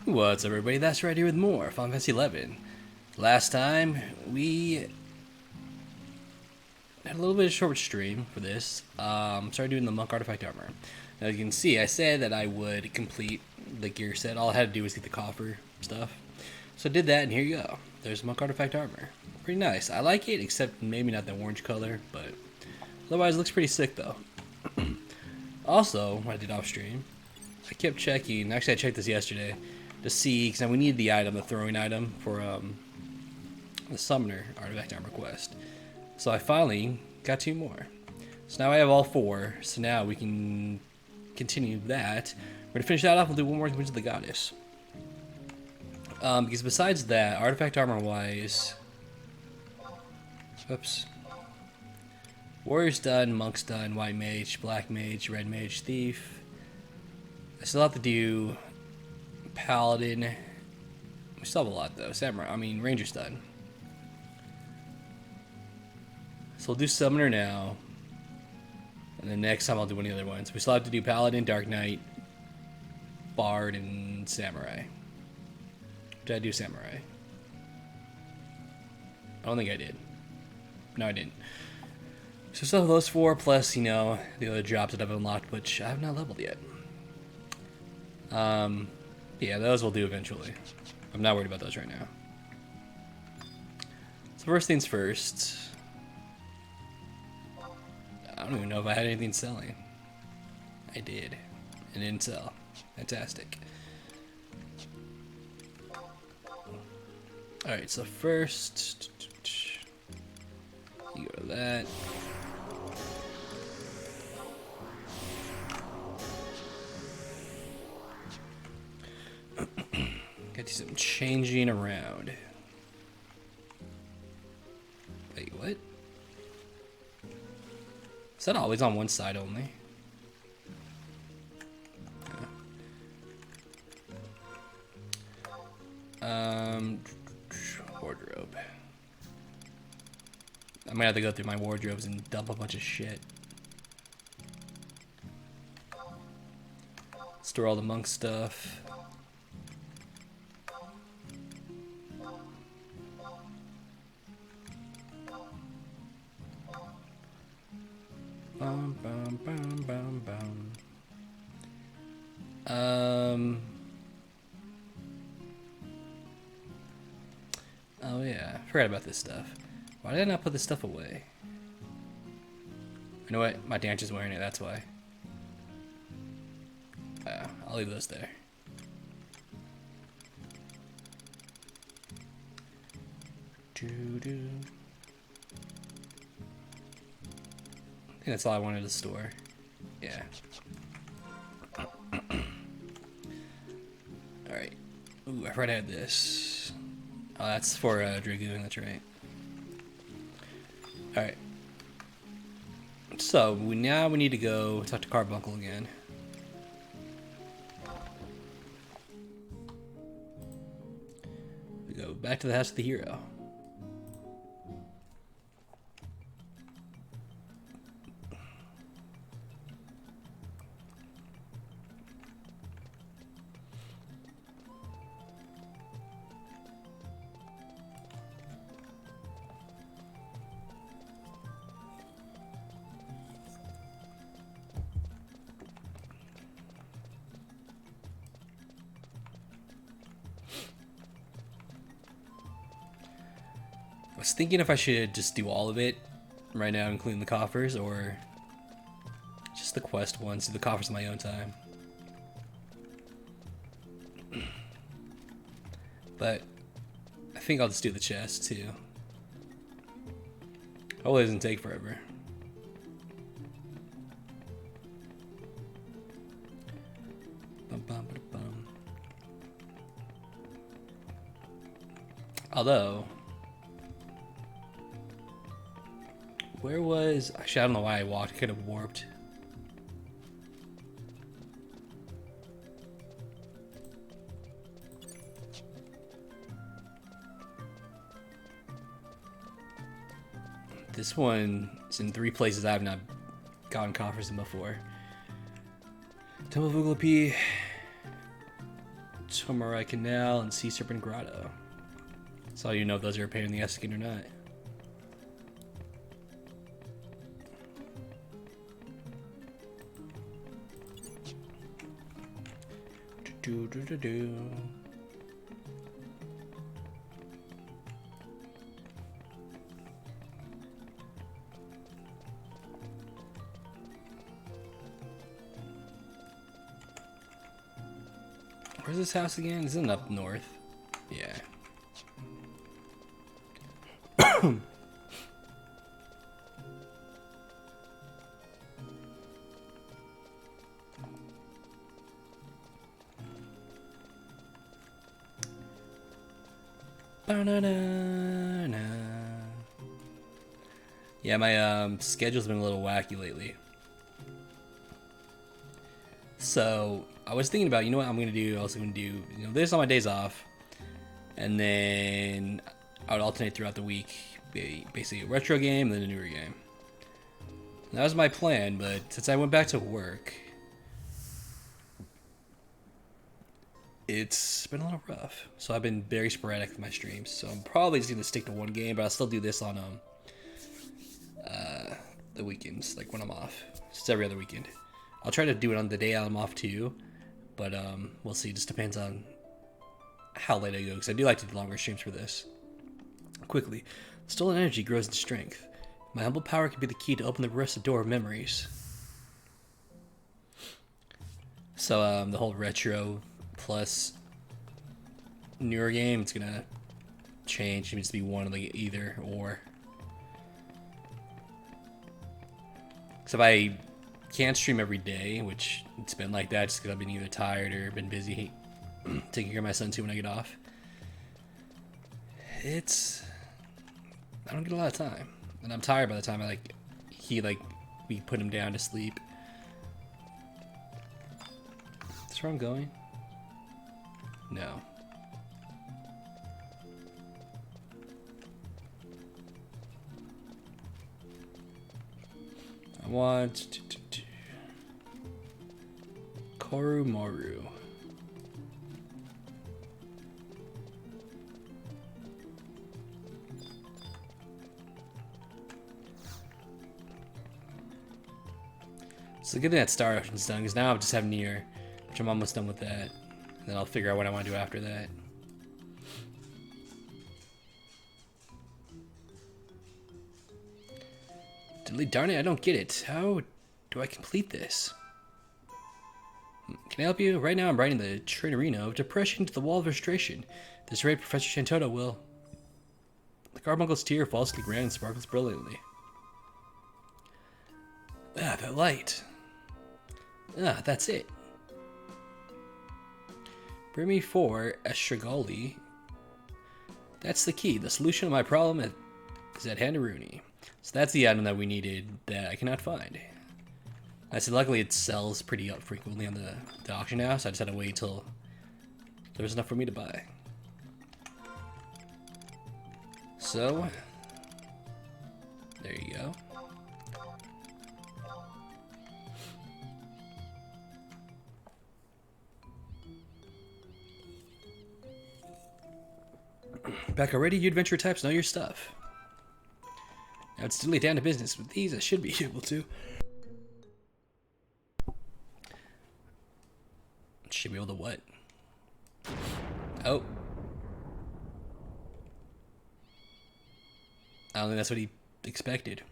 What's up, everybody? That's right here with more Final Fantasy 11. Last time we had a little bit of short stream for this. Started doing the monk artifact armor. Now you can see, I said that I would complete the gear set. All I had to do was get the coffer stuff. So I did that, and here you go. There's monk artifact armor. Pretty nice. I like it, except maybe not the orange color, but otherwise it looks pretty sick though. Also, when I did off stream, I kept checking. Actually, I checked this yesterday to see, because we needed the item, the throwing item for the summoner artifact armor quest. So I finally got 2 more. So now I have all 4. So now we can continue that. We're gonna finish that off. We'll do one more Wings of the Goddess. Because besides that, artifact armor wise, oops. Warrior's done, Monk's done, White Mage, Black Mage, Red Mage, Thief. I still have to do Paladin. We still have a lot though. Samurai, Ranger's done. So we'll do Summoner now. And then next time I'll do any other ones. We still have to do Paladin, Dark Knight, Bard, and Samurai. Did I do Samurai? I don't think I did. No, I didn't. So still have those 4 plus, the other jobs that I've unlocked, which I have not leveled yet. Yeah, those we'll do eventually. I'm not worried about those right now. So first things first. I don't even know if I had anything selling. I did. And didn't sell. Fantastic. Alright, so first you go to that. Got some changing around. Wait, what? Is that always on one side only? Wardrobe. I might have to go through my wardrobes and dump a bunch of shit. Store all the monk stuff. Bum, bum, bum, bum, bum. Oh yeah, I forgot about this stuff. Why did I not put this stuff away? You know what? My dance is wearing it, that's why. I'll leave those there. Doo-doo. I think that's all I wanted to store. Yeah. Alright. Ooh, I forgot I had this. Oh, that's for Dragoon, that's right. Alright. So, now we need to go talk to Carbuncle again. We go back to the House of the Hero. I was thinking if I should just do all of it right now, including the coffers, or just the quest ones, do the coffers in my own time. But I think I'll just do the chest too. Hopefully it doesn't take forever. Bum, bum, ba, bum. Although, where was... Actually, I don't know why I walked. I could have warped. This one is in 3 places I have not gotten coffers in before. Temple of Uglapi, Tomorai Canal, and Sea Serpent Grotto. So you know if those are a pain in the ass again or not. Do do do do. Where's this house again? Isn't it up north? Yeah. Yeah, my schedule's been a little wacky lately. So I was thinking about, you know what I'm gonna do? I was gonna do, this on my days off, and then I would alternate throughout the week, basically a retro game and then a newer game. And that was my plan, but since I went back to work, it's been a little rough. So I've been very sporadic with my streams. So I'm probably just gonna stick to one game, but I'll still do this on the weekends, like when I'm off. Just every other weekend. I'll try to do it on the day I'm off too, but we'll see. It just depends on how late I go, because I do like to do longer streams for this. Quickly, stolen energy grows in strength. My humble power can be the key to open the rusted door of memories. So the whole retro plus newer game, it's gonna change. It needs to be one of the either or. So if I can't stream every day, which it's been like that just because I've been either tired or been busy taking care of my son too when I get off, I don't get a lot of time, and I'm tired by the time we put him down to sleep. Is this where I'm going? No. I want Korumaru. So getting that Star Ocean's done, because now I just have Nier, which I'm almost done with that. And then I'll figure out what I want to do after that. Diddly darn it, I don't get it. How do I complete this? Can I help you? Right now I'm writing the Trinorino of Depression to the Wall of Frustration. At this rate, Professor Shantoto will... The carbuncle's tear falls to the ground and sparkles brilliantly. Ah, that light. Ah, that's it. Bring me 4 Estragali. That's the key. The solution to my problem is at Handaruni. So that's the item that we needed that I cannot find. I said luckily it sells pretty frequently on the auction house. I just had to wait till there was enough for me to buy. So, there you go. Back already? You adventure types know your stuff. Now it's still down to business. With these, I should be able to. Should be able to what? Oh. I don't think that's what he expected.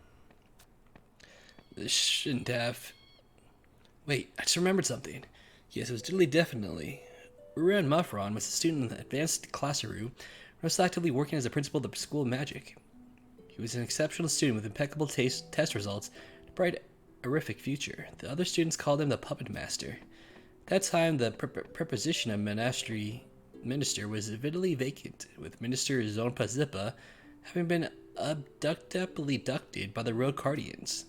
This shouldn't have... Wait, I just remembered something. Yes, it was definitely. Uran Muffron was a student in the advanced classroom, most actively working as a principal of the School of Magic. He was an exceptional student with impeccable test results and a bright, horrific future. The other students called him the Puppet Master. At that time, the preposition of minister was vitally vacant, with Minister Zonpa Zippa having been abducted by the Road Guardians.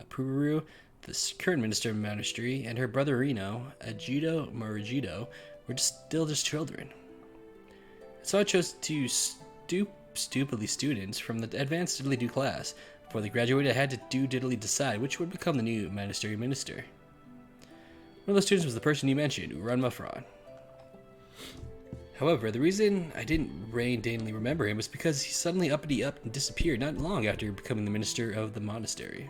Pururu, the current Minister of Ministry, and her brother Reno, Ajudo Marujido, were still just children. So I chose to stupidly students from the advanced diddly do class. Before they graduated, I had to diddly decide which would become the new minister. One of those students was the person you mentioned, Uran Muffron. However, the reason I didn't daily remember him was because he suddenly uppity up and disappeared not long after becoming the minister of the monastery.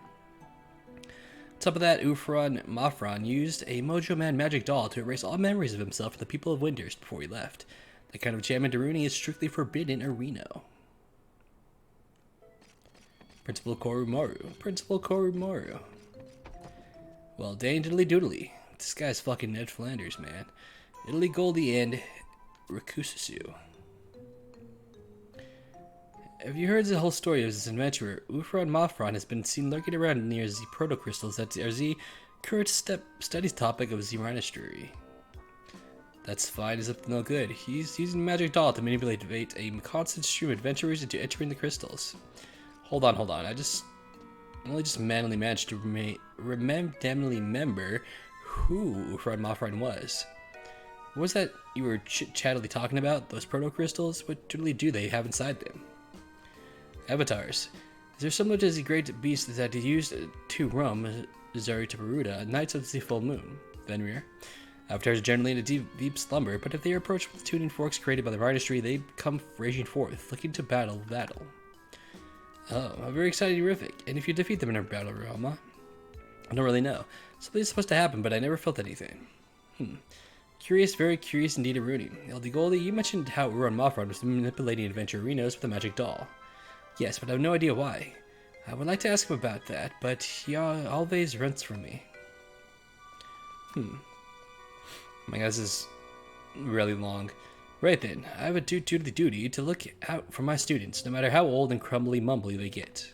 On top of that, Ufron Mafron used a Mojo Man magic doll to erase all memories of himself and the people of Windhurst before he left. That kind of enchantment Daruni is strictly forbidden in Reno. Principal Korumaru. Well, dang diddly doodly. This guy's fucking Ned Flanders, man. Italy Goldie and Rakususu. Have you heard the whole story of this adventurer? Ufron Mafron has been seen lurking around near the proto-crystals that are the current studies topic of the monastery. That's fine as if no good. He's using magic doll to manipulate a constant stream of adventurers into entering the crystals. Hold on. I only just manually managed to remember who Ufron Mafron was. What was that you were chattily talking about? Those proto-crystals? What totally do they have inside them? Avatars. Is there similar to the great beast that he used to roam Zari to Peruda at nights of the full moon? Fenrir. Avatars are generally in a deep slumber, but if they are approached with tuning forks created by the artistry, they come raging forth, looking to battle. Oh, very exciting, horrific. And if you defeat them in a battle, Rama? I don't really know. Something's supposed to happen, but I never felt anything. Curious, very curious indeed, Rooney. Eldy Goldie, you mentioned how Uran Mafron was manipulating adventurinos with a magic doll. Yes, but I have no idea why. I would like to ask him about that, but he always rents from me. My guess is really long. Right then, I have a duty to look out for my students, no matter how old and crumbly mumbly they get.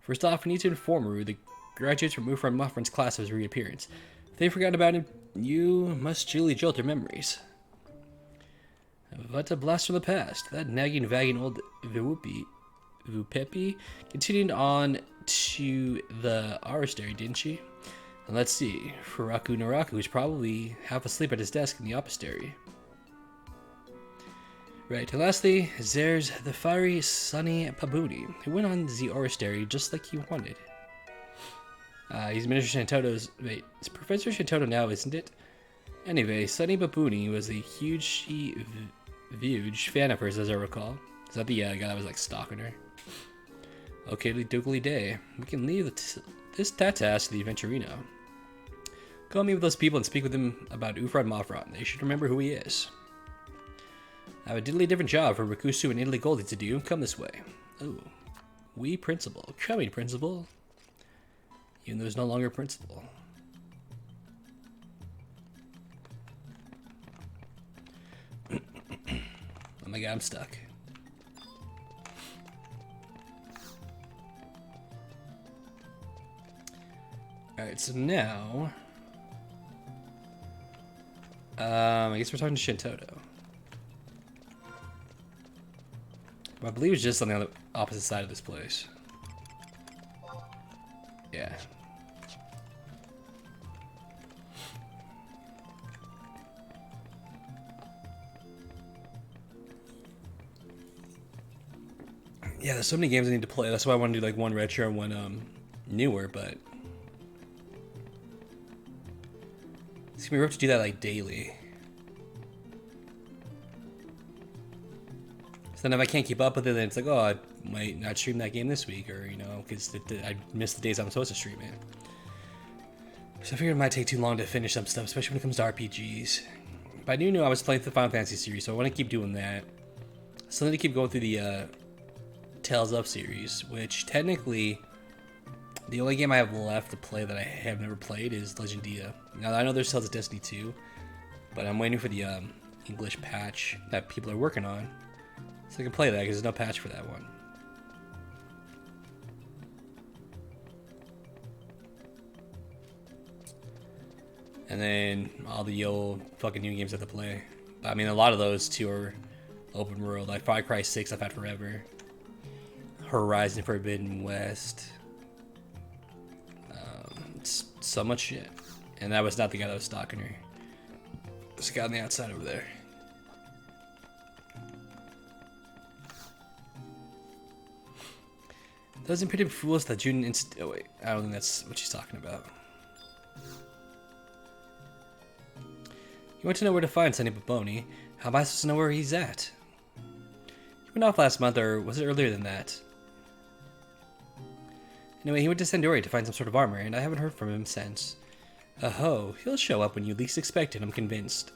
First off, we need to inform Uru the graduates from Ufron Mafron's class of his reappearance. If they've forgotten about him, you must duly jolt their memories. What a blast from the past. That nagging, vagging old Vupepi continued on to the Aristary, didn't she? And let's see, Furaku Naraku is probably half asleep at his desk in the Opistary. Right, and lastly, there's the fiery Sunny Pabuni, who went on the Oristary just like he wanted. He's Minister Shantoto's... Wait, it's Professor Shantoto now, isn't it? Anyway, Sunny Babuni was a huge fan of hers, as I recall. Is that the guy that was, like, stalking her? Okay, doogly day. We can leave this task to the Aventurino. Go meet with those people and speak with them about Ufron Mafron. They should remember who he is. I have a diddly different job for Rakusu and Italy Goldie to do. Come this way. Oh. We principal. Coming, principal. Even though there's no longer principal. Oh my god, I'm stuck. Alright, so now... I guess we're talking to Shintoto. I believe it's just on the other opposite side of this place. Yeah. Yeah, there's so many games I need to play. That's why I want to do like one retro and one newer, but it's gonna be rough to do that like daily. So then if I can't keep up with it, then it's like, oh, I might not stream that game this week, or, you know, because I missed the days I'm supposed to stream it. So I figured it might take too long to finish some stuff, especially when it comes to RPGs. But I do know I was playing the Final Fantasy series, so I want to keep doing that. So I need to keep going through the Tales of series, which technically, the only game I have left to play that I have never played is Legendia. Now, I know there's Tales of Destiny 2, but I'm waiting for the English patch that people are working on. So I can play that because there's no patch for that one. And then all the old fucking new games I have to play. I mean, a lot of those too are open world. Like Far Cry 6 I've had forever. Horizon Forbidden West. It's so much shit. And that was not the guy that was stalking her. This guy on the outside over there. Those impudent fools that June oh wait, I don't think that's what she's talking about. You want to know where to find Sonny Baboni. How am I supposed to know where he's at? He went off last month, or was it earlier than that? Anyway, he went to Sandoria to find some sort of armor, and I haven't heard from him since. Oh, he'll show up when you least expect it, I'm convinced.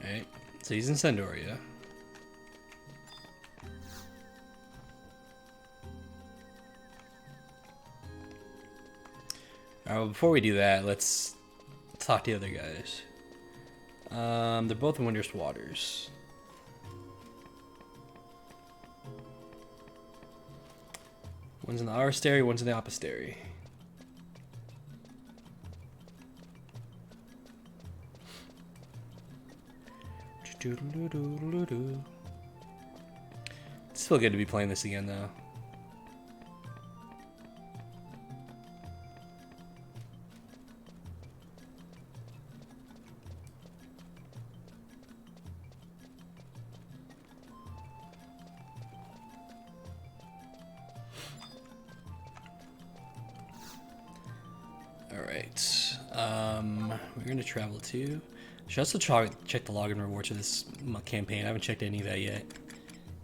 Alright, so he's in Sandoria. Alright, well, before we do that, let's talk to the other guys. They're both in Winter's Waters. One's in the Arstary, one's in the Opistary. It's still good to be playing this again, though. Alright, we're gonna travel to... Should also check the login rewards for this campaign. I haven't checked any of that yet.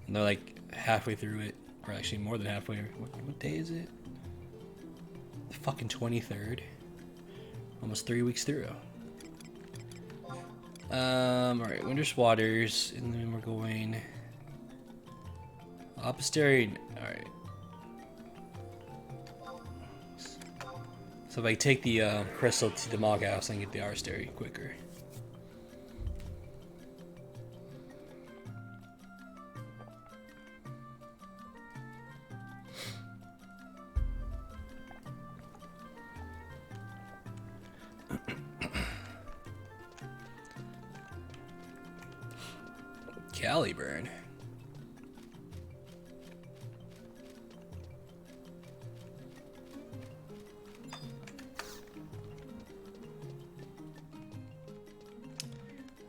And they're like halfway through it, or actually more than halfway. What day is it? The fucking 23rd. Almost 3 weeks through. Alright, Winter's Waters, and then we're going... Opistary, alright. So if I take the crystal to the Mog House, I can get the Arstary quicker. Caliburn.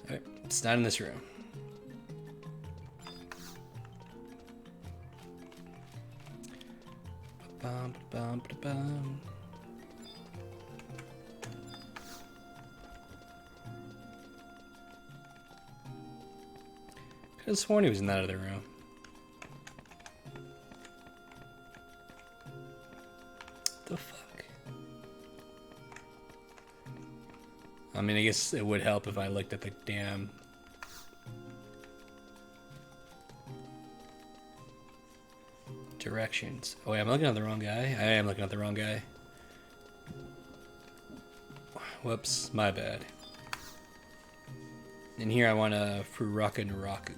Alright, it's not in this room. Ba-bum. I could have sworn he was in that other room. The fuck? I mean, I guess it would help if I looked at the damn... directions. Oh wait, I'm looking at the wrong guy? I am looking at the wrong guy. Whoops, my bad. And here I want a Furaka Naraku.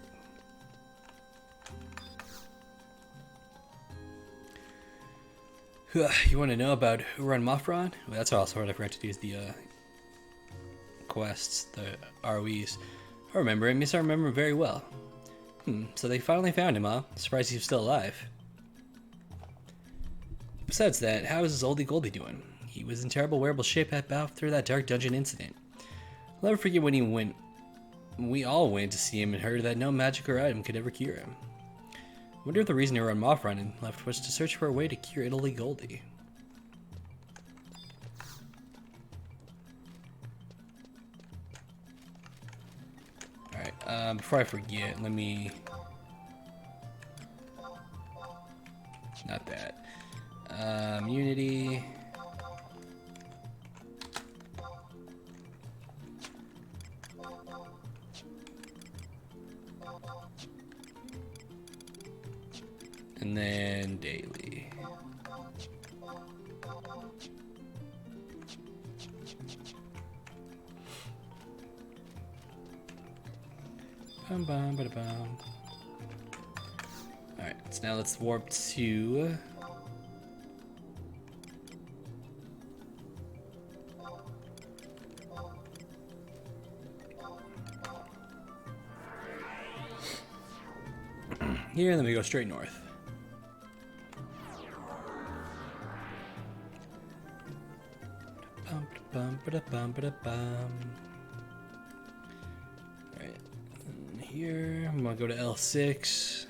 You want to know about Uran Mafron? Well, that's also what I forgot to do is the quests, the ROEs. I remember him. Yes, I remember him very well. So they finally found him, huh? Surprised he's still alive. Besides that, how is his oldie Goldie doing? He was in terrible wearable shape after that dark dungeon incident. I'll never forget when we all went to see him and heard that no magic or item could ever cure him. I wonder if the reason Uran Mafron left was to search for a way to cure Italy Goldie. Alright, before I forget, let me... Not that. Unity... And then daily. Bum, bum, ba, bum. Alright, so now let's warp to... here, and then we go straight north. Alright, here I'm gonna go to L6.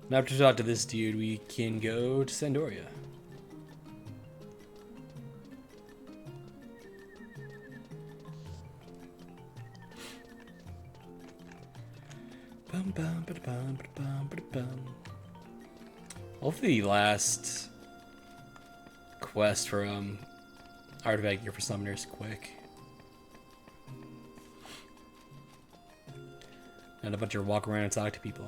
And after talk to this dude, we can go to Sandoria. Hopefully the last quest for artifact gear for summoners quick. And a bunch of walk around and talk to people.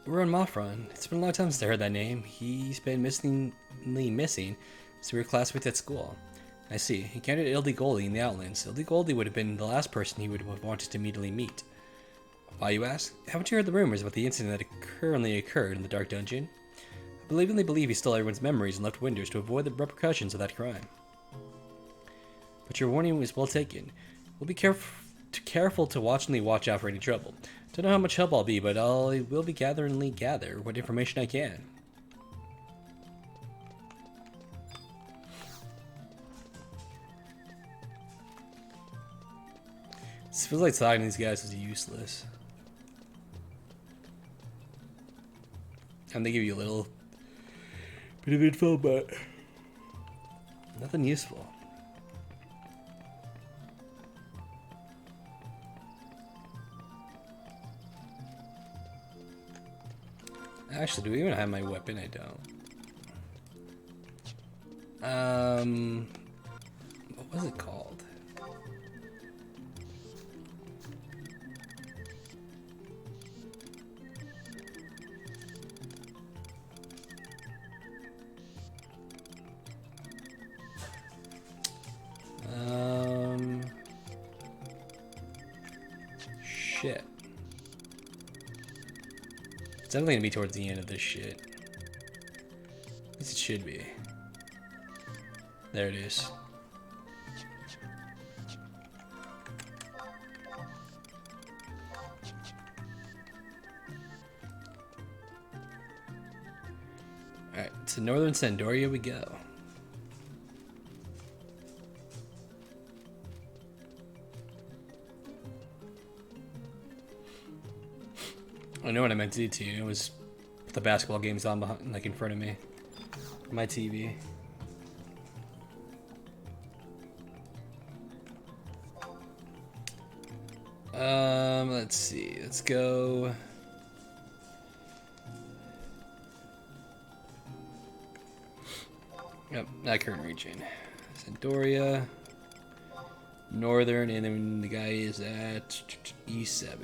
We're on Mothron. It's been a long time since I heard that name. He's been missing since we were classmates at school. I see. He encountered Ildy Goldie in the Outlands. Ildy Goldie would have been the last person he would have wanted to immediately meet. Why, you ask? Haven't you heard the rumors about the incident that currently occurred in the Dark Dungeon? I believe he stole everyone's memories and left windows to avoid the repercussions of that crime. But your warning was well taken. We'll be careful to watch out for any trouble. Don't know how much help I'll be, but I will be gather what information I can. This feels like talking to these guys is useless. And they give you a little bit of info, but nothing useful. Actually, do we even have my weapon? I don't. What was it called? Shit. It's definitely gonna be towards the end of this shit. At least it should be. There it is. Alright, to Northern Sandoria we go. I know what I meant to do too. It was put the basketball games on behind, like in front of me, my TV. Let's see. Let's go. Yep, that current region. Sandoria, Northern, and then the guy is at E7.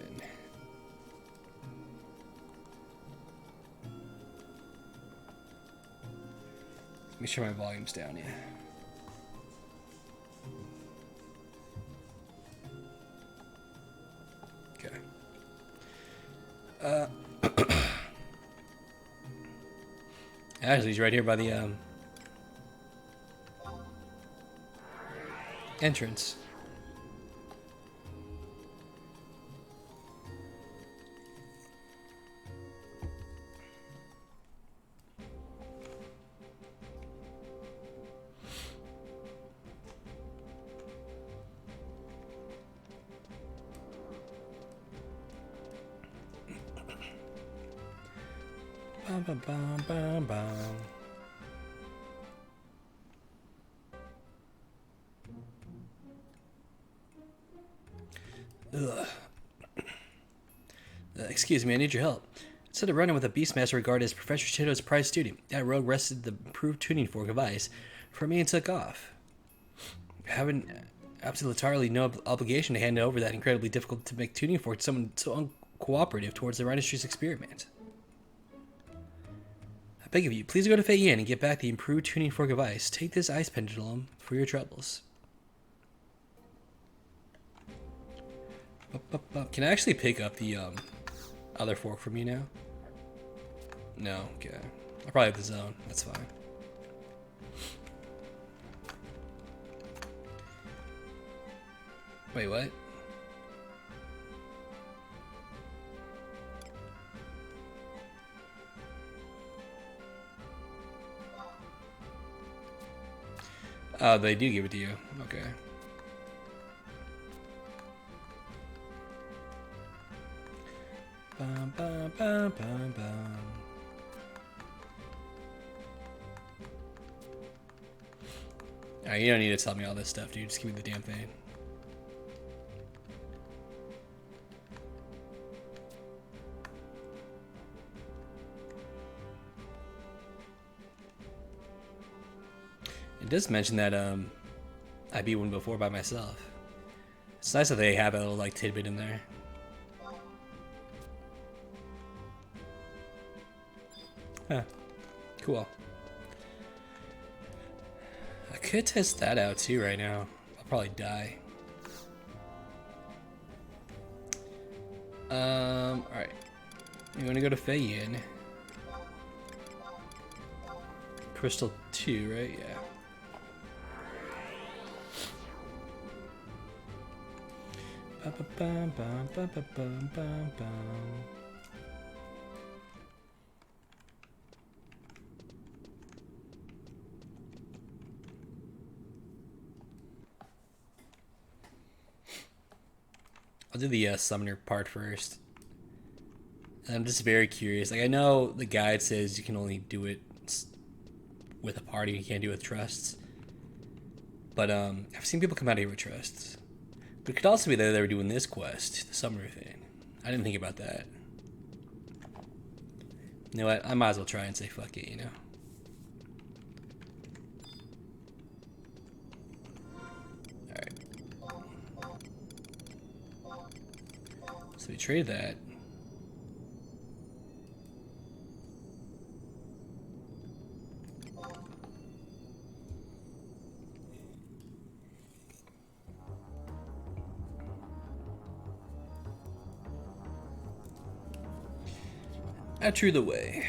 Make sure my volume's down, yeah. Okay. Actually, he's right here by the entrance. Bum, bum, bum, bum, bum. Ugh. Excuse me, I need your help. Instead of running with a Beastmaster regarded as Professor Chito's prized student, that rogue wrested the improved tuning fork of ice from me and took off. Having absolutely no obligation to hand over that incredibly difficult to make tuning fork to someone so uncooperative towards the Rhinoceros experiment. I beg of you, please go to Fei Yin and get back the improved tuning fork of ice. Take this ice pendulum for your troubles. Can I actually pick up the other fork from you now? No, okay. I'll probably have the zone. That's fine. Wait, what? Oh, they do give it to you. Okay. Bum, bum, bum, bum, bum. Alright, you don't need to tell me all this stuff, dude. Just give me the damn thing. It does mention that I beat one before by myself. It's nice that they have a little like tidbit in there. Huh. Cool. I could test that out too right now. I'll probably die. Alright. You wanna go to Feiyin? Crystal 2, right? Yeah. I'll do the summoner part first. I'm just very curious. Like, I know the guide says you can only do it with a party, you can't do it with trusts. But I've seen people come out here with trusts. But it could also be that they were doing this quest, the summoner thing. I didn't think about that. You know what? I might as well try and say fuck it, you know? Alright. So we trade that. I drew the way.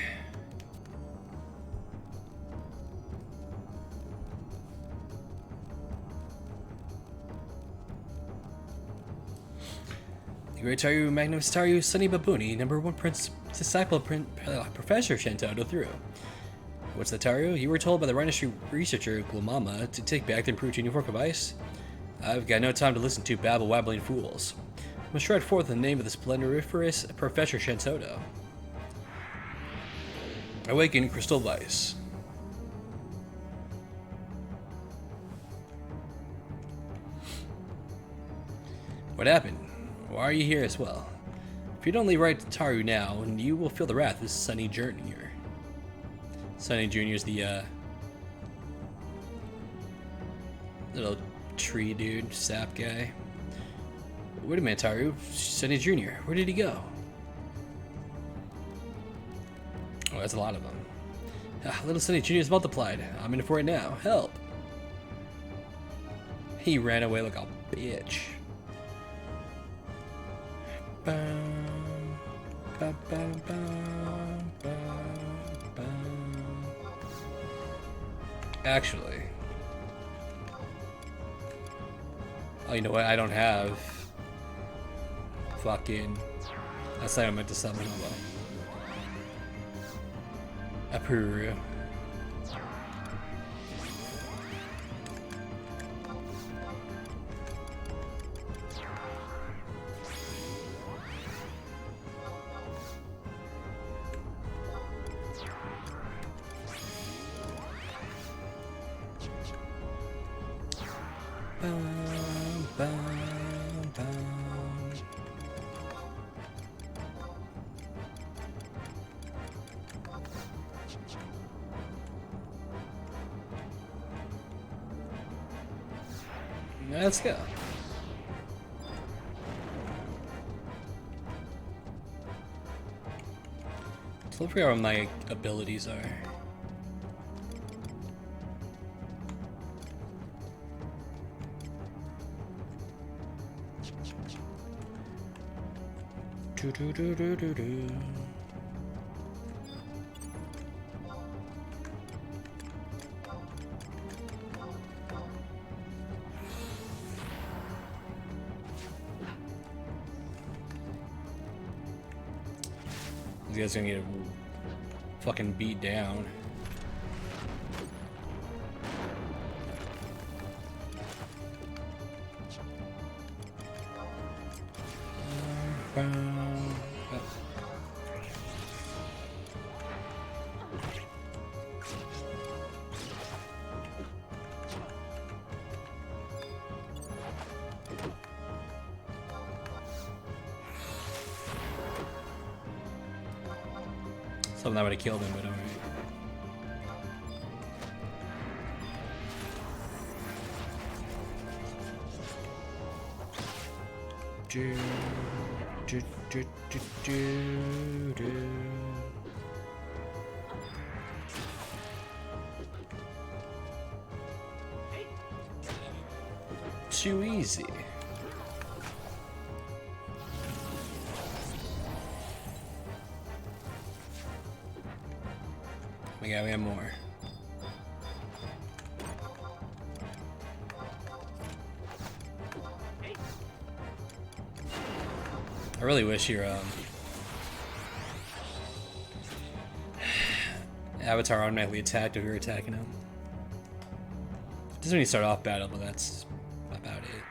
The great Taru Magnus Taru Sunny Babuni, #1 disciple Professor Shentoto through. What's the Taru? You were told by the Rhinostree researcher Glumama to take back the improved uniform of ice? I've got no time to listen to babble-wabbling fools. I must stride forth in the name of the splendoriferous Professor Shentoto. Awaken Crystal Vice. What happened? Why are you here as well? If you don't leave right to Taru now, you will feel the wrath of Sunny Jr. Sunny Jr. is the little tree dude, sap guy. Wait a minute, Taru. Sunny Jr. Where did he go? Oh, that's a lot of them. Little Sunny Jr. is multiplied. I'm in it for it now. Help! He ran away like a bitch. Actually. Oh, you know what? I don't have... Fucking... That's how I meant to summon him. Apuru. Bum, bum, bum. Let's go. So let's figure out what my abilities are. Do do do do do do. These guys are gonna get fucking beat down. Something that would have killed him, but alright. Too easy. Oh my god, we have more. I really wish your avatar automatically attacked if you're attacking him. It doesn't when you start off battle, but that's about it.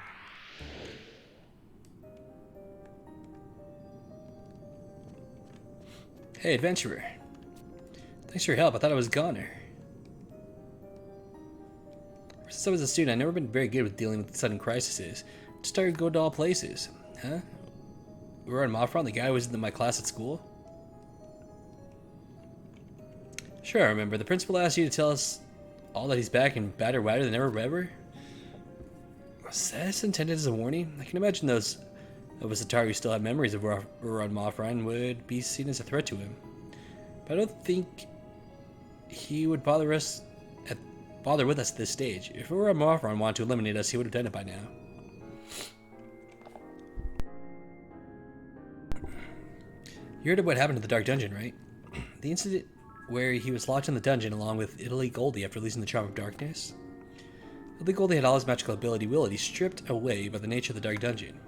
Hey, adventurer. Thanks for your help. I thought I was a goner. Since I was a student, I've never been very good with dealing with sudden crises. Just started going to all places. Huh? We were on Mofron, the guy who was in my class at school? Sure, I remember. The principal asked you to tell us all that he's back and badder wider than ever? Was that intended as a warning? I can imagine those of us Atari who still have memories of Uran Mofron would be seen as a threat to him. But I don't think he would bother with us at this stage. If Uran Mofron wanted to eliminate us, he would have done it by now. You heard of what happened to the Dark Dungeon, right? The incident where he was locked in the dungeon along with Italy Goldie after losing the Charm of Darkness? Italy Goldie had all his magical ability stripped away by the nature of the Dark Dungeon.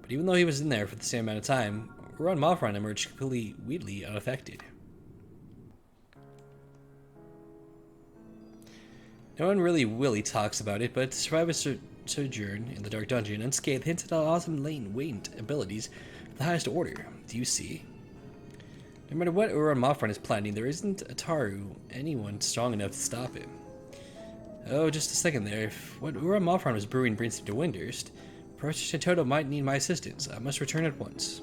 But even though he was in there for the same amount of time, Uran Mofron emerged completely weirdly unaffected. No one really talks about it, but to survive a sojourn in the Dark Dungeon unscathed hinted at awesome latent abilities of the highest order. Do you see? No matter what Uran Mofron is planning, there isn't anyone strong enough to stop him. Oh, just a second there. If what Uran Mofron was brewing brings him to Windurst, Professor Shintoto might need my assistance. I must return at once.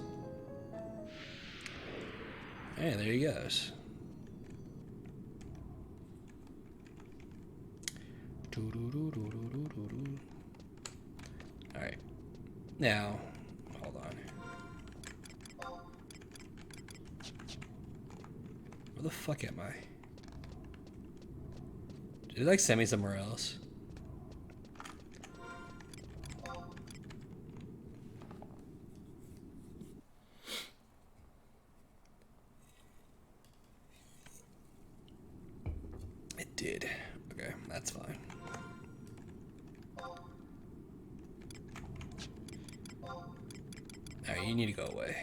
Hey, there he goes. Alright. Now, hold on. Where the fuck am I? Did it like send me somewhere else? It did. Okay, that's fine. Alright, you need to go away.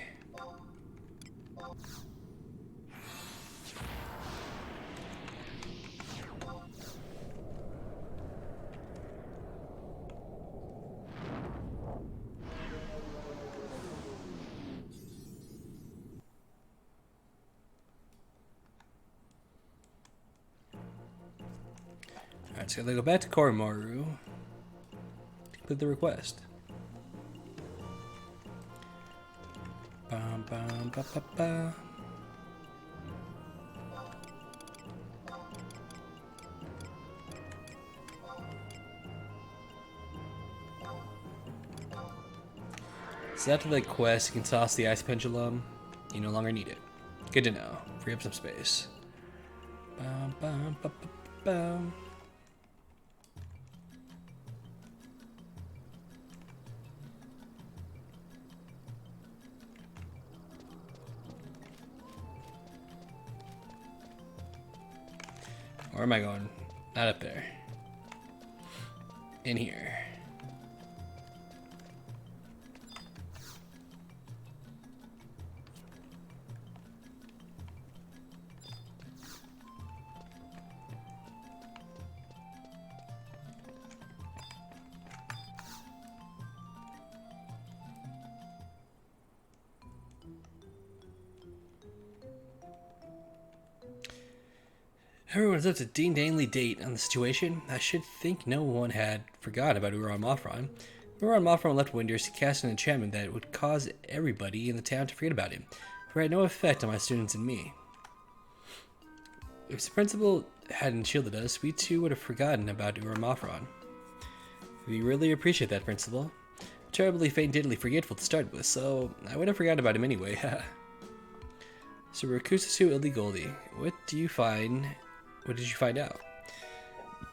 Alright, so they go back to Koromaru to complete the request. Bum, bum, ba, ba, ba. So after the quest, you can toss the ice pendulum. You no longer need it. Good to know. Free up some space. Bum, bum, ba, ba, bum. Where am I going? Not up there. In here. Everyone's up to ding-dangly date on the situation. I should think no one had forgotten about Uran Mofron. Uran Mofron left Windurst to cast an enchantment that would cause everybody in the town to forget about him. for it had no effect on my students and me. If the principal hadn't shielded us, we too would have forgotten about Uramafron. We really appreciate that, Principal. Terribly faintedly forgetful to start with, so I would have forgotten about him anyway. So Rakusasu Illegoldi, what did you find out?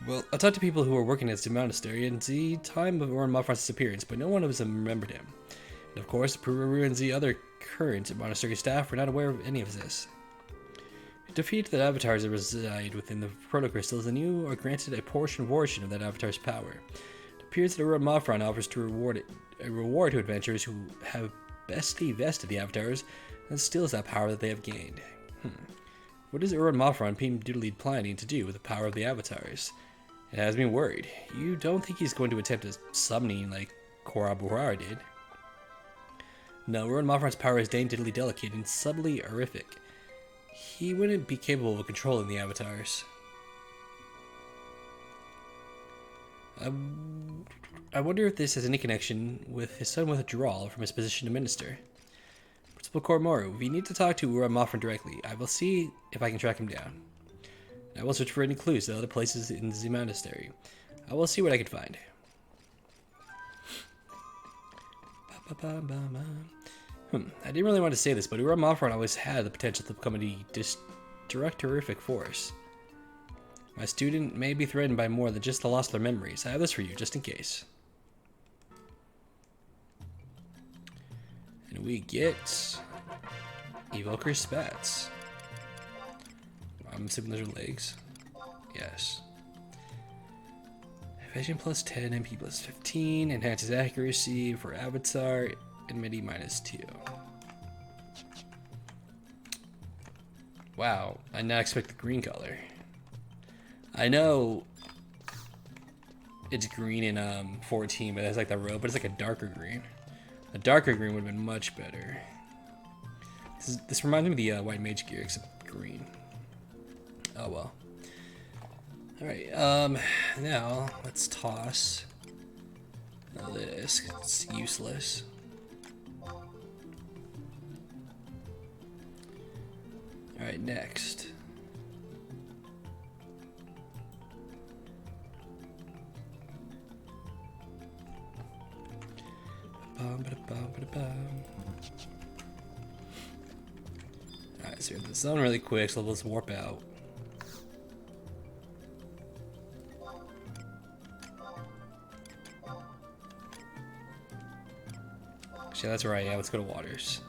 Well, I talked to people who were working at the monastery and the time of Uramafron's disappearance, but no one of them remembered him. And of course, Pururu and the other current monastery staff were not aware of any of this. To defeat the avatars that reside within the protocrystals, and you are granted a portion of that avatar's power. It appears that Uramafron offers a reward to adventurers who have bestly vested the avatars and steals that power that they have gained. What is Uramafron planning to do with the power of the avatars? It has me worried. You don't think he's going to attempt a summoning like Korabuhara did? No, Uramafron's power is daintily delicate and subtly horrific. He wouldn't be capable of controlling the avatars. I wonder if this has any connection with his sudden withdrawal from his position to minister. Principal Koromoru, we need to talk to Uramafron directly. I will see if I can track him down. I will search for any clues to other places in the monastery. I will see what I can find. I didn't really want to say this, but Uramafron always had the potential to become a destructive force. My student may be threatened by more than just the loss of their memories. I have this for you, just in case. And we get Evoker Spats. I'm assuming those are legs. Yes. Evasion plus 10, MP plus 15, enhances accuracy for Avatar, and MIDI minus 2. Wow, I now expect the green color. I know it's green in 14, but that's like the robe, but it's like a darker green. A darker green would have been much better. This reminds me of the white mage gear, except green. Oh well. Alright, now let's toss this. It's useless. Alright, next. Alright, so we have this on really quick, so let's warp out. Actually, that's right, yeah, let's go to Waters.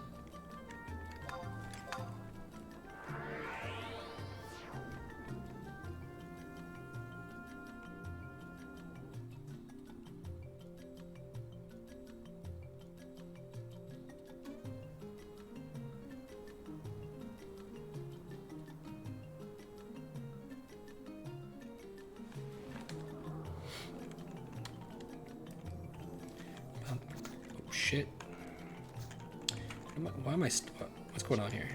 Oh shit. Why am I what's going on here?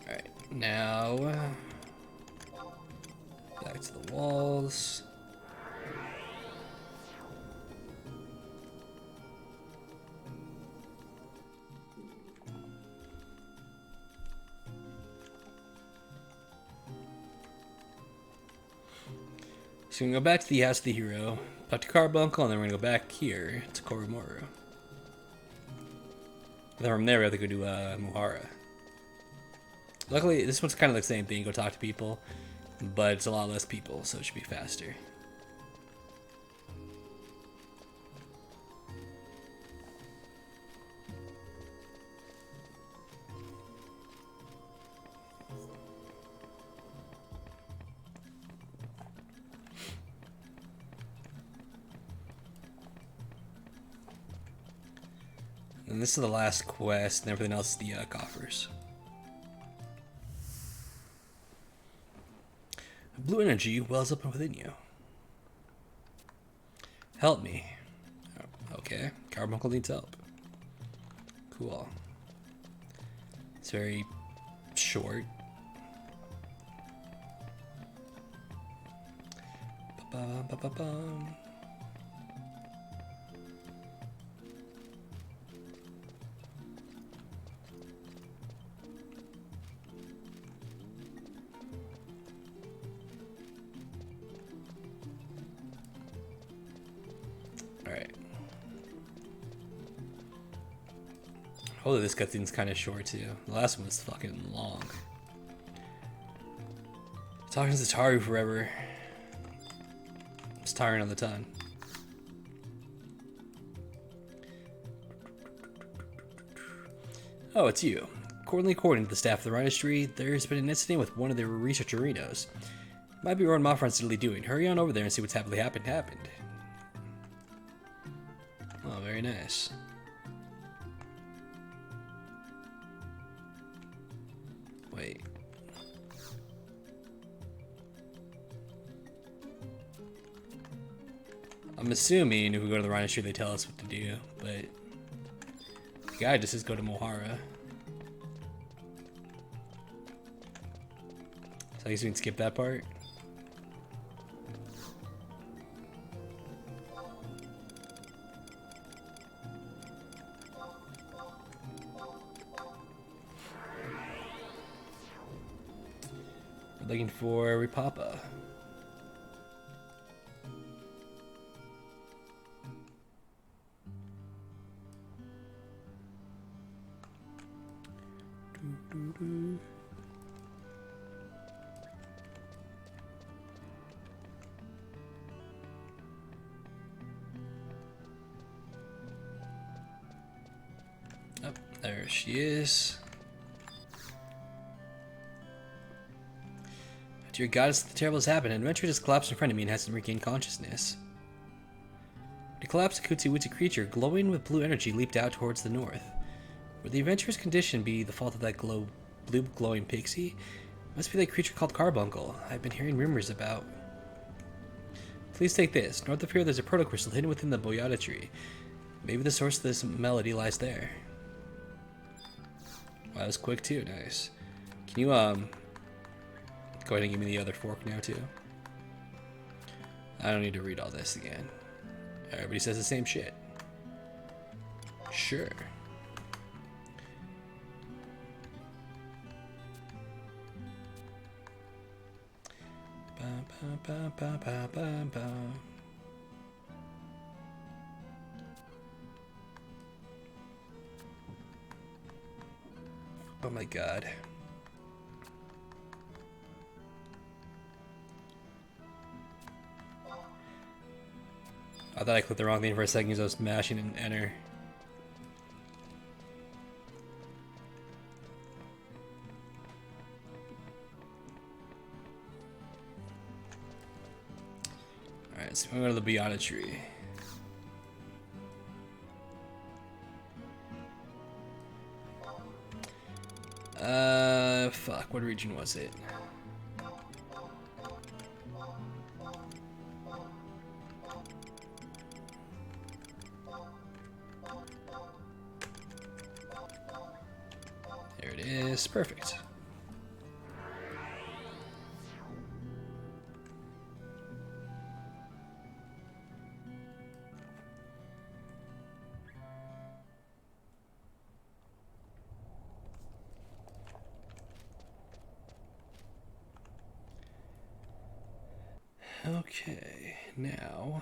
Alright, now back to the walls. So we're gonna go back to the House of the Hero, talk to Carbuncle, and then we're gonna go back here to Koromoru. And then from there we have to go to Muhara. Luckily, this one's kind of the same thing, go talk to people, but it's a lot less people, so it should be faster. And this is the last quest, and everything else is the coffers. Blue energy wells up within you. Help me. Oh, okay, Carbuncle needs help. Cool. It's very short. Ba-bum, ba-ba-bum. Although this cutscene's kind of short too. The last one was fucking long. Talking to Taru forever. It's tiring on the tongue. Oh, it's you. According to the staff of the Rhinistry, there's been an incident with one of the research arenas. Might be what Moffron's diddly doing. Hurry on over there and see what's happened. Oh, very nice. Wait. I'm assuming if we go to the Rhinistry, they tell us what to do, but the guy just says go to Mohara. So I guess we can skip that part. We're looking for Ripapa. Oh, there she is. Dear goddess, the terrible has happened. An adventurer just collapsed in front of me and hasn't regained consciousness. The collapsed Kutsuwitsu creature, glowing with blue energy, leaped out towards the north. Would the adventurer's condition be the fault of that blue glowing pixie? It must be that creature called Carbuncle I've been hearing rumors about. Please take this. North of here, there's a protocrystal hidden within the boyata tree. Maybe the source of this melody lies there. Wow, that was quick too. Nice. Can you, go ahead and give me the other fork now too? I don't need to read all this again. Everybody says the same shit. Sure. Oh my god. I thought I clicked the wrong thing for a second because I was mashing and enter. Alright, so I'm gonna go to the boyata tree. Fuck, what region was it? There it is, perfect. Okay, now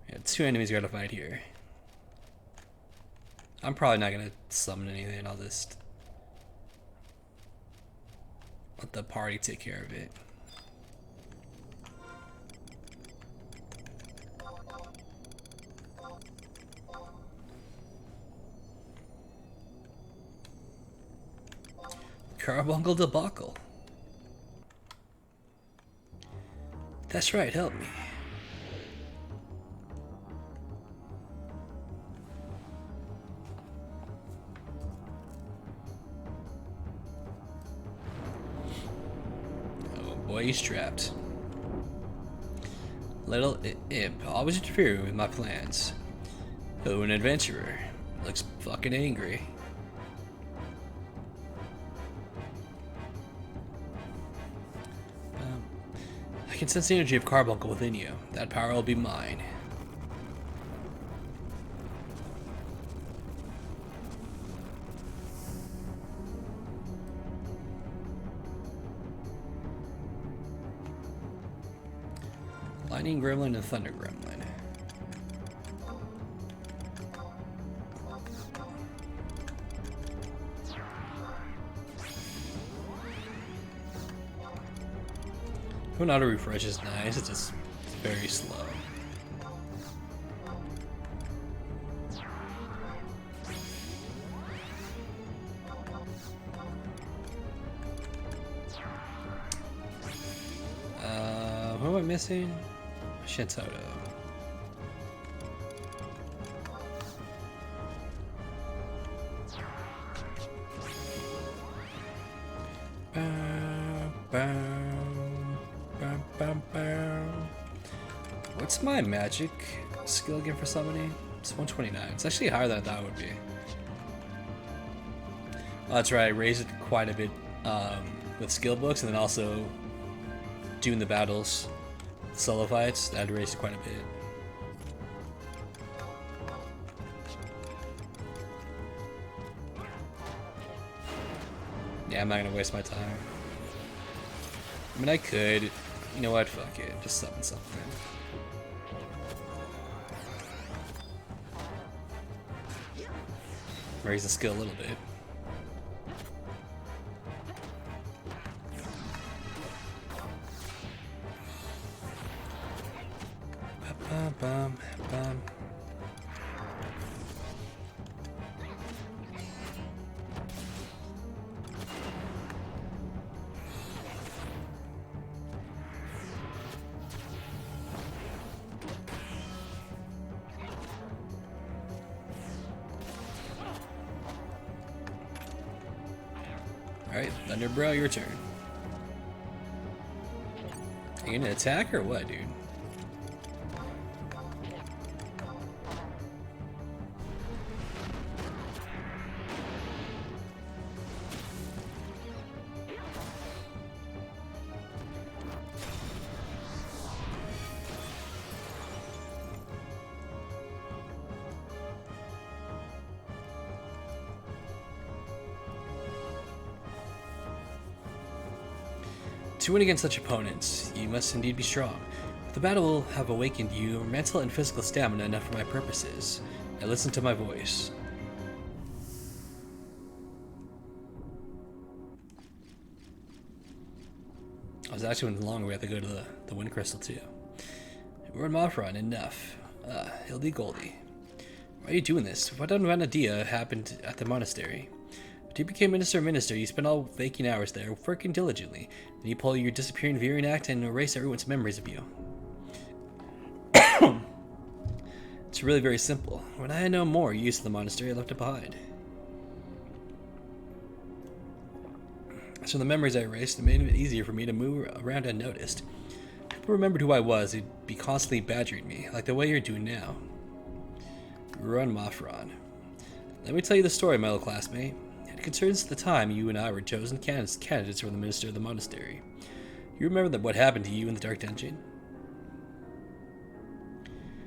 we have 2 enemies we gotta fight here. I'm probably not gonna summon anything, I'll just let the party take care of it. Carbuncle debacle. That's right, help me. Oh boy, he's trapped. Little imp, always interfering with my plans. Oh, an adventurer. Looks fucking angry. I can sense the energy of Carbuncle within you. That power will be mine. Lightning Gremlin and Thunder Gremlin. When auto refresh is nice, it's just very slow. Who am I missing? Shintoto. What's my magic skill again for summoning? It's 129. It's actually higher than I thought it would be. Oh, that's right, I raised it quite a bit with skill books, and then also doing the battles, solo fights, I'd raised it quite a bit. Yeah, I'm not gonna waste my time. I mean, I could. You know what? Fuck it. Just summon something. Raise the skill a little bit. Bum, bum. Alright, Thunder Bro, your turn. Are you gonna attack or what, dude? To win against such opponents, you must indeed be strong. The battle will have awakened you mental and physical stamina enough for my purposes. Now listen to my voice. I was actually went long. We have to go to the Wind Crystal too. We're in Mothron, enough. Hildy Goldie. Why are you doing this? What idea happened at the monastery? After you became minister, you spent all waking hours there, working diligently. Then you pull your disappearing veering act and erase everyone's memories of you. It's really very simple. When I had no more use of the monastery, I left it behind. So the memories I erased, it made it easier for me to move around unnoticed. If people remembered who I was, they'd be constantly badgering me, like the way you're doing now. Run Mothron. Let me tell you the story, my little classmate. It concerns the time you and I were chosen candidates for the minister of the monastery. You remember what happened to you in the Dark Dungeon?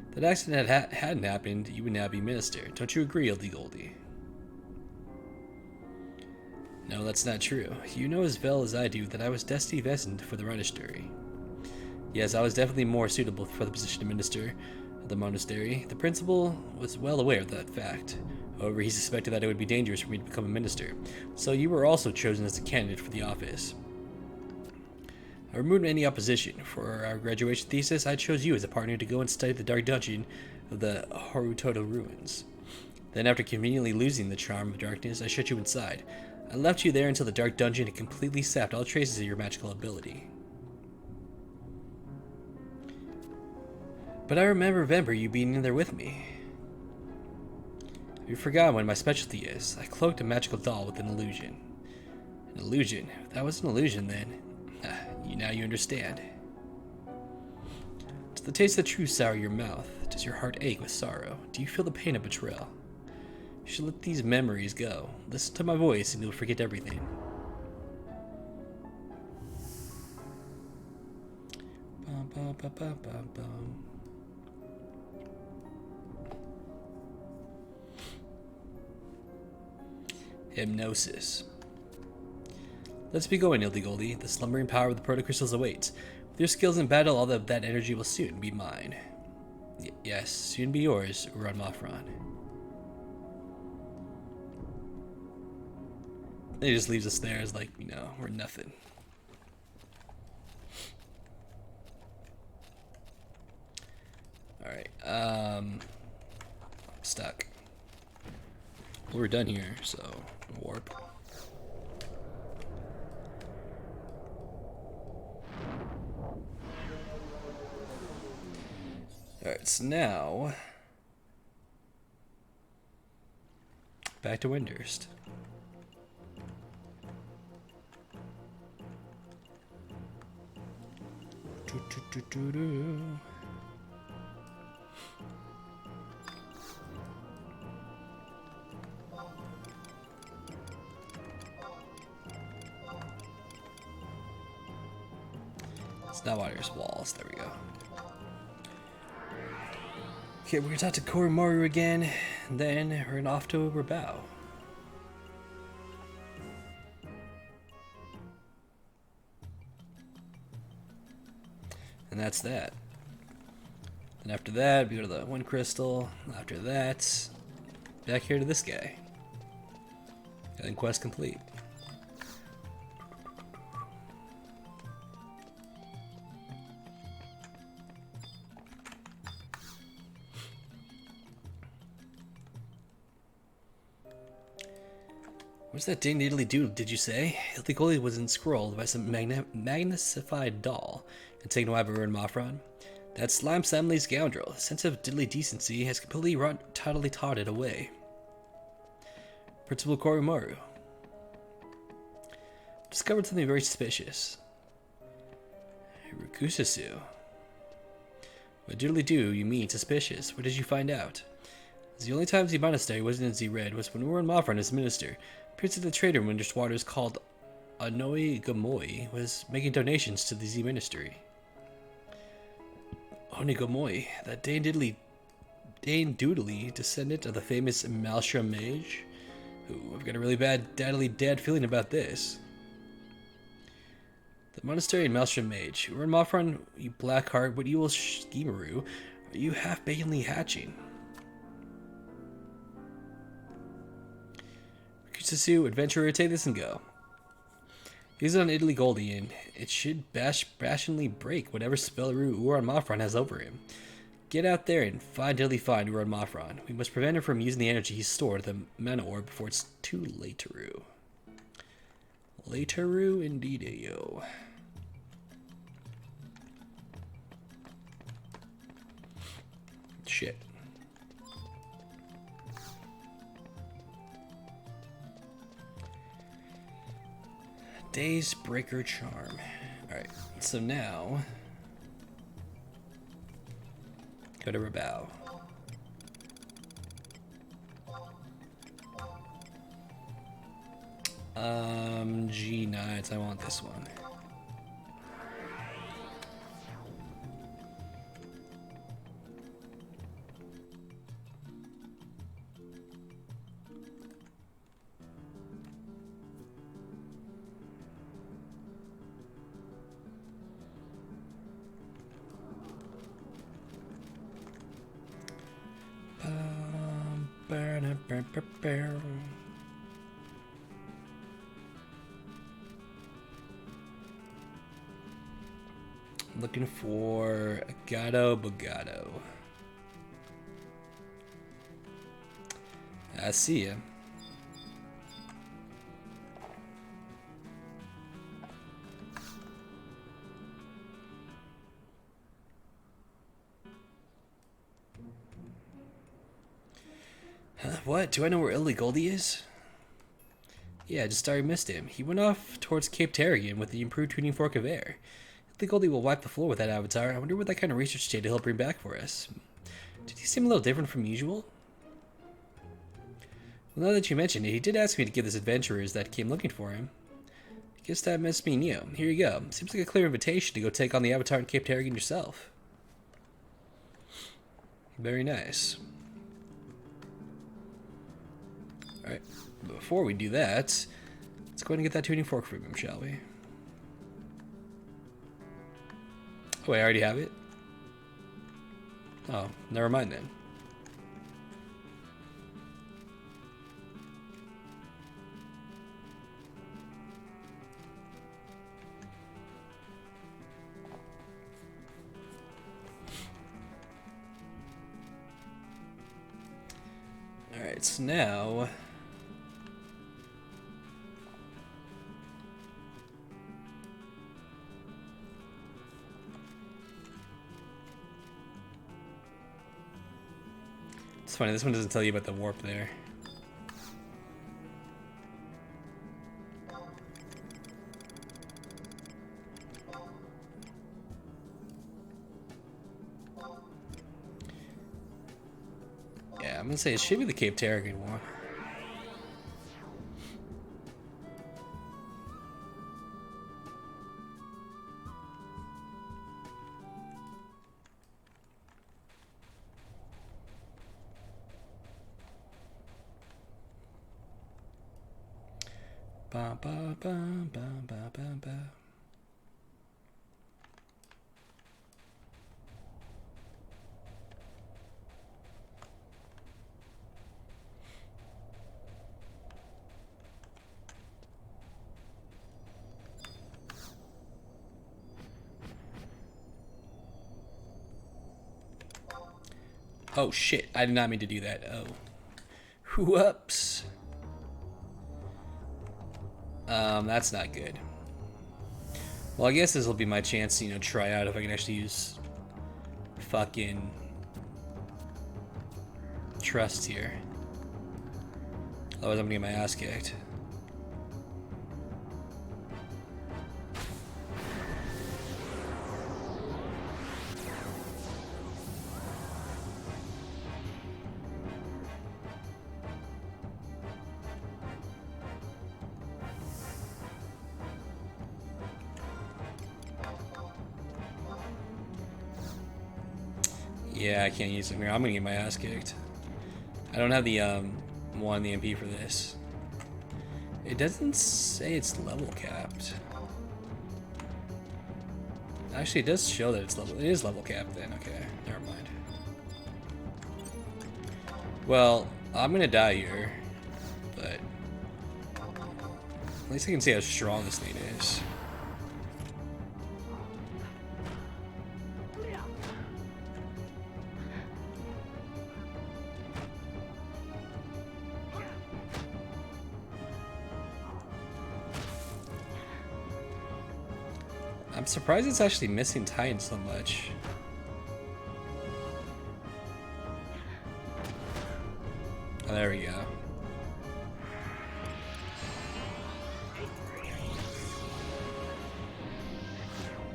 If that accident hadn't happened, you would now be minister. Don't you agree, Hildy Goldie? No, that's not true. You know as well as I do that I was destined for the monastery. Yes, I was definitely more suitable for the position of minister of the monastery. The principal was well aware of that fact. However, he suspected that it would be dangerous for me to become a minister, so you were also chosen as a candidate for the office. I removed any opposition. For our graduation thesis, I chose you as a partner to go and study the Dark Dungeon of the Harutoto ruins. Then, after conveniently losing the charm of darkness, I shut you inside. I left you there until the Dark Dungeon had completely sapped all traces of your magical ability. But I remember you being in there with me. You forgot what my specialty is. I cloaked a magical doll with an illusion. An illusion? If that was an illusion, then now you understand. Does the taste of the truth sour your mouth? Does your heart ache with sorrow? Do you feel the pain of betrayal? You should let these memories go. Listen to my voice and you'll forget everything. Bum, bum, bum, bum, bum, bum. Hypnosis. Let's be going, Hildy Goldie. The slumbering power of the protocrystals awaits. With your skills in battle, all of that energy will soon be mine. Yes, soon be yours, Uran Mafron. He just leaves us there as like, you know, we're nothing. Alright, I'm stuck. Well, we're done here, so warp. Alright, so now back to Windurst. It's not water's walls. There we go. Okay, we're gonna talk to Korimaru again, and then we're gonna off to Rabao. And that's that. And after that, we go to the one crystal. After that, back here to this guy. And then quest complete. What's that ding diddly do, did you say? Hildy Goldie was enscrolled by some magnified doll and taken away by Uran Mafron. That slime family scoundrel. His sense of diddly decency has completely totally taught it away. Principal Korimaru. Discovered something very suspicious. Rukusasu. What diddly do you mean suspicious? What did you find out? The only time the monastery wasn't as he read was when Uran Mafron, as minister, appeared to the trader in Winter's Waters called Anoi Gamoi, was making donations to the Z Ministry. Onigamoi, that Dane Doodly descendant of the famous Malshra mage? Ooh, I've got a really bad dead feeling about this. The monastery and Malshra mage. Uran Mafron, you blackheart, what evil schemeroo are you half-bakedly hatching? Kusasu, adventurer, take this and go. Use it on Italy Goldie, and it should bashingly break whatever spelleroo Uran Mafron has over him. Get out there and find Uran Mafron. We must prevent him from using the energy he's stored at the mana orb before it's too late-eroo. Later-oo indeed-yo. Shit. Days Breaker Charm. Alright, so now go to Rabao. G9s, I want this one. Looking for Agato Bagato. I see ya. Huh? What? Do I know where Illy Goldie is? Yeah, just already missed him. He went off towards Cape Terrigan with the improved tuning fork of air. Illy Goldie will wipe the floor with that avatar. I wonder what that kind of research data he'll bring back for us. Did he seem a little different from usual? Well, now that you mention it, he did ask me to give this adventurers that came looking for him. I guess that must mean you. Here you go. Seems like a clear invitation to go take on the avatar in Cape Terrigan yourself. Very nice. Alright, before we do that, let's go ahead and get that tuning fork from him, shall we? Oh, wait, I already have it? Oh, never mind then. Alright, so now... It's funny, this one doesn't tell you about the warp there. Yeah, I'm gonna say it should be the Cape Terragon one. Ba ba ba ba ba ba ba. Oh shit, I did not mean to do that. Oh. Whoops. That's not good. Well, I guess this will be my chance to, try out if I can actually use fucking trust here. Otherwise I'm gonna get my ass kicked. Yeah, I can't use it here. I'm gonna get my ass kicked. I don't have the one the MP for this. It doesn't say it's level capped. Actually, it does show that it's level. It is level capped then. Okay, never mind. Well, I'm gonna die here, but at least I can see how strong this thing is. I'm surprised it's actually missing Titan so much. Oh, there we go.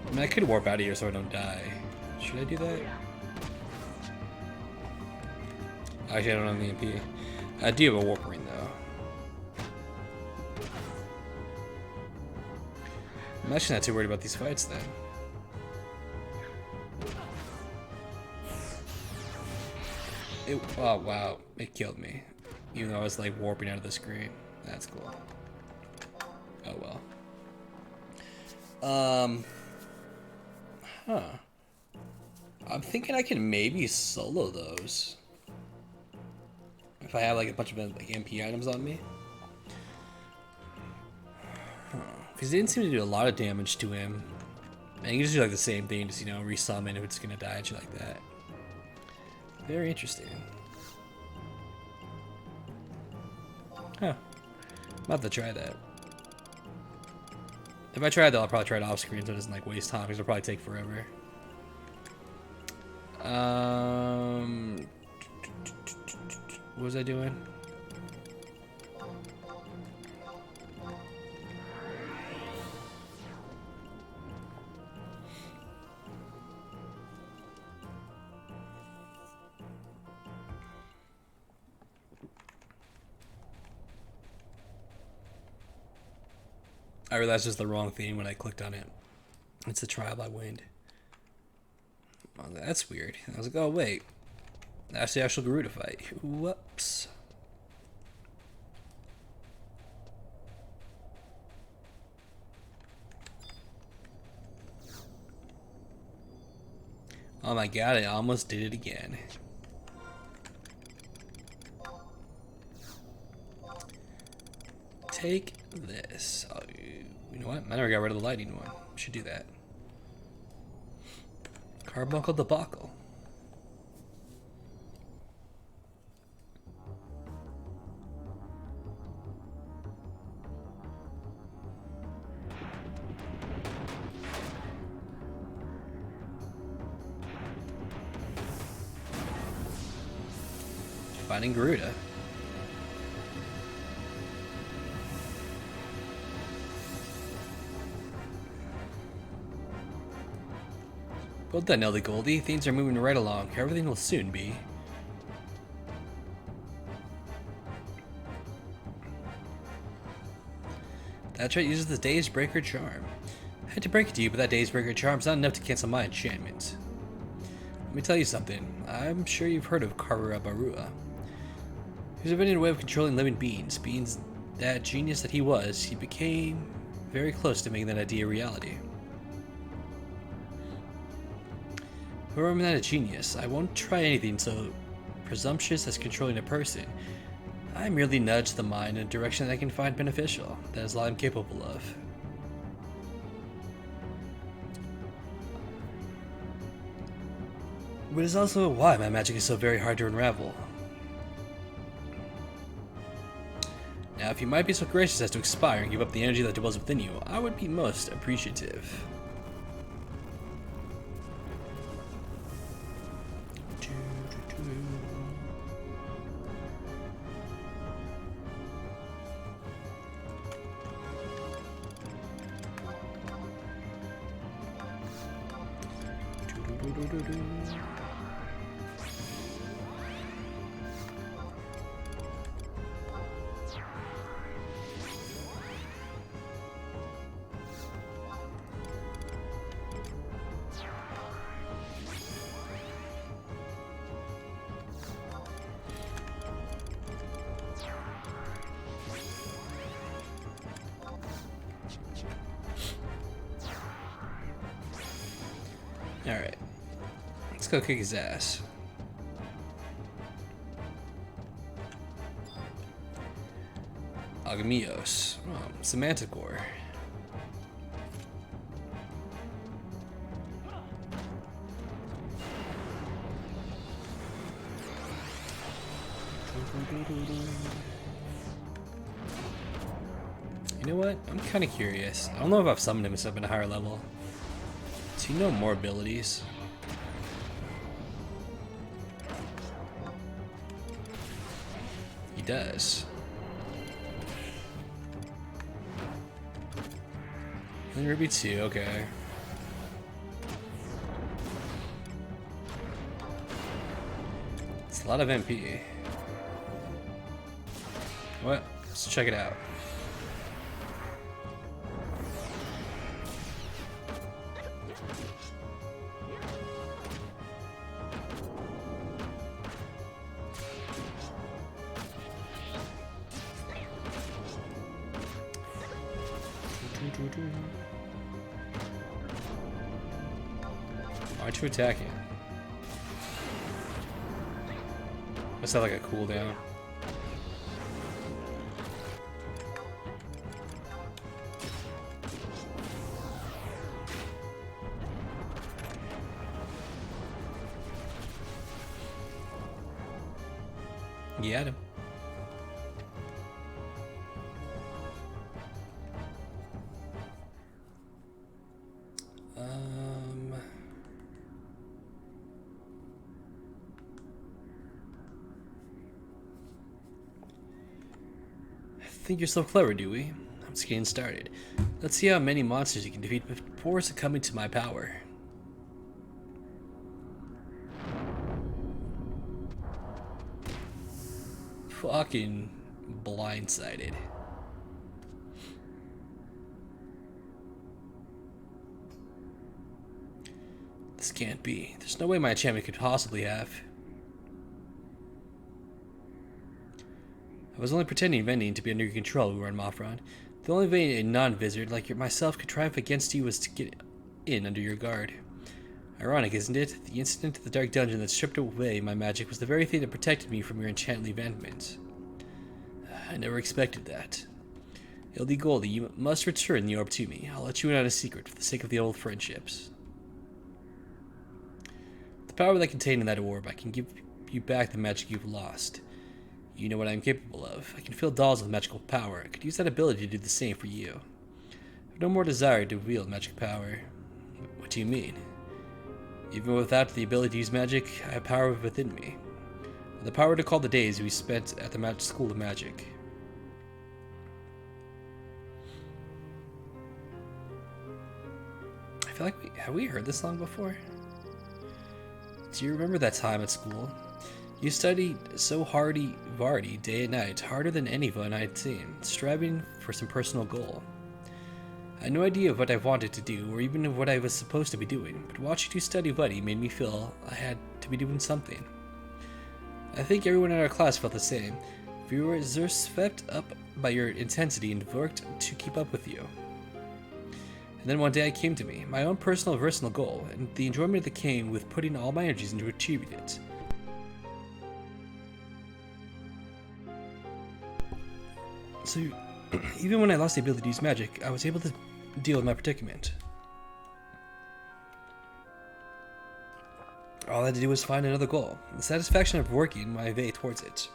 I mean, I could warp out of here so I don't die. Should I do that? Actually, I don't have the MP. I do have a warp ring, though. I'm actually not too worried about these fights, then. Oh, wow. It killed me. Even though I was, like, warping out of the screen. That's cool. Oh, well. Huh. I'm thinking I can maybe solo those. If I have, like, a bunch of, like, MP items on me. Because it didn't seem to do a lot of damage to him. And you can just do like the same thing, just resummon if it's gonna die and shit like that. Very interesting. Huh. I'm about to try that. If I try that, I'll probably try it off screen so it doesn't like waste time, because it'll probably take forever. What was I doing? I realized it was the wrong thing when I clicked on it. It's the trial by wind. Oh, that's weird. I was like, oh wait, that's the actual Garuda fight. Whoops. Oh my god, I almost did it again. Take this. Oh, you know what? I never got rid of the lighting one. Should do that. Carbuncle debacle. Finding Garuda. Well done, Ellie Goldie. Things are moving right along. Everything will soon be. That trait uses the Daze Breaker charm. I had to break it to you, but that Daze Breaker charm's not enough to cancel my enchantment. Let me tell you something. I'm sure you've heard of Karura Barua. He's invented a way of controlling living beings. Being that genius that he was, he became very close to making that idea a reality. However, I'm not a genius. I won't try anything so presumptuous as controlling a person. I merely nudge the mind in a direction that I can find beneficial. That is all I'm capable of. But it's also why my magic is so very hard to unravel. Now, if you might be so gracious as to expire and give up the energy that dwells within you, I would be most appreciative. Alright. Let's go kick his ass. Agamios. Oh, Semanticore. You know what? I'm kind of curious. I don't know if I've summoned him up in a higher level. Does he know more abilities? He does. And Ruby 2, okay. It's a lot of MP. What? Let's check it out. Aren't you attacking? Must have like a cooldown. You had him. Think you're so clever, do we? I'm just getting started. Let's see how many monsters you can defeat before succumbing to my power. Fucking blindsided. This can't be. There's no way my enchantment could possibly have. I was only pretending vending to be under your control, Uran Mafron. The only way a non-wizard like myself could triumph against you was to get in under your guard. Ironic, isn't it? The incident at the dark dungeon that stripped away my magic was the very thing that protected me from your enchantment eventment. I never expected that. Ildy Goldie, you must return the orb to me. I'll let you in on a secret for the sake of the old friendships. With the power that contained in that orb, I can give you back the magic you've lost. You know what I'm capable of. I can fill dolls with magical power. I could use that ability to do the same for you. I have no more desire to wield magic power. What do you mean? Even without the ability to use magic, I have power within me. The power to call the days we spent at the School of Magic. I feel like have we heard this song before? Do you remember that time at school? You studied so hardy-vardy day and night, harder than anyone I'd seen, striving for some personal goal. I had no idea of what I wanted to do, or even of what I was supposed to be doing, but watching you study Buddy made me feel I had to be doing something. I think everyone in our class felt the same. We were swept up by your intensity and worked to keep up with you. And then one day it came to me, my own personal goal, and the enjoyment that came with putting all my energies into achieving it. So, even when I lost the ability to use magic, I was able to deal with my predicament. All I had to do was find another goal, the satisfaction of working my way towards it.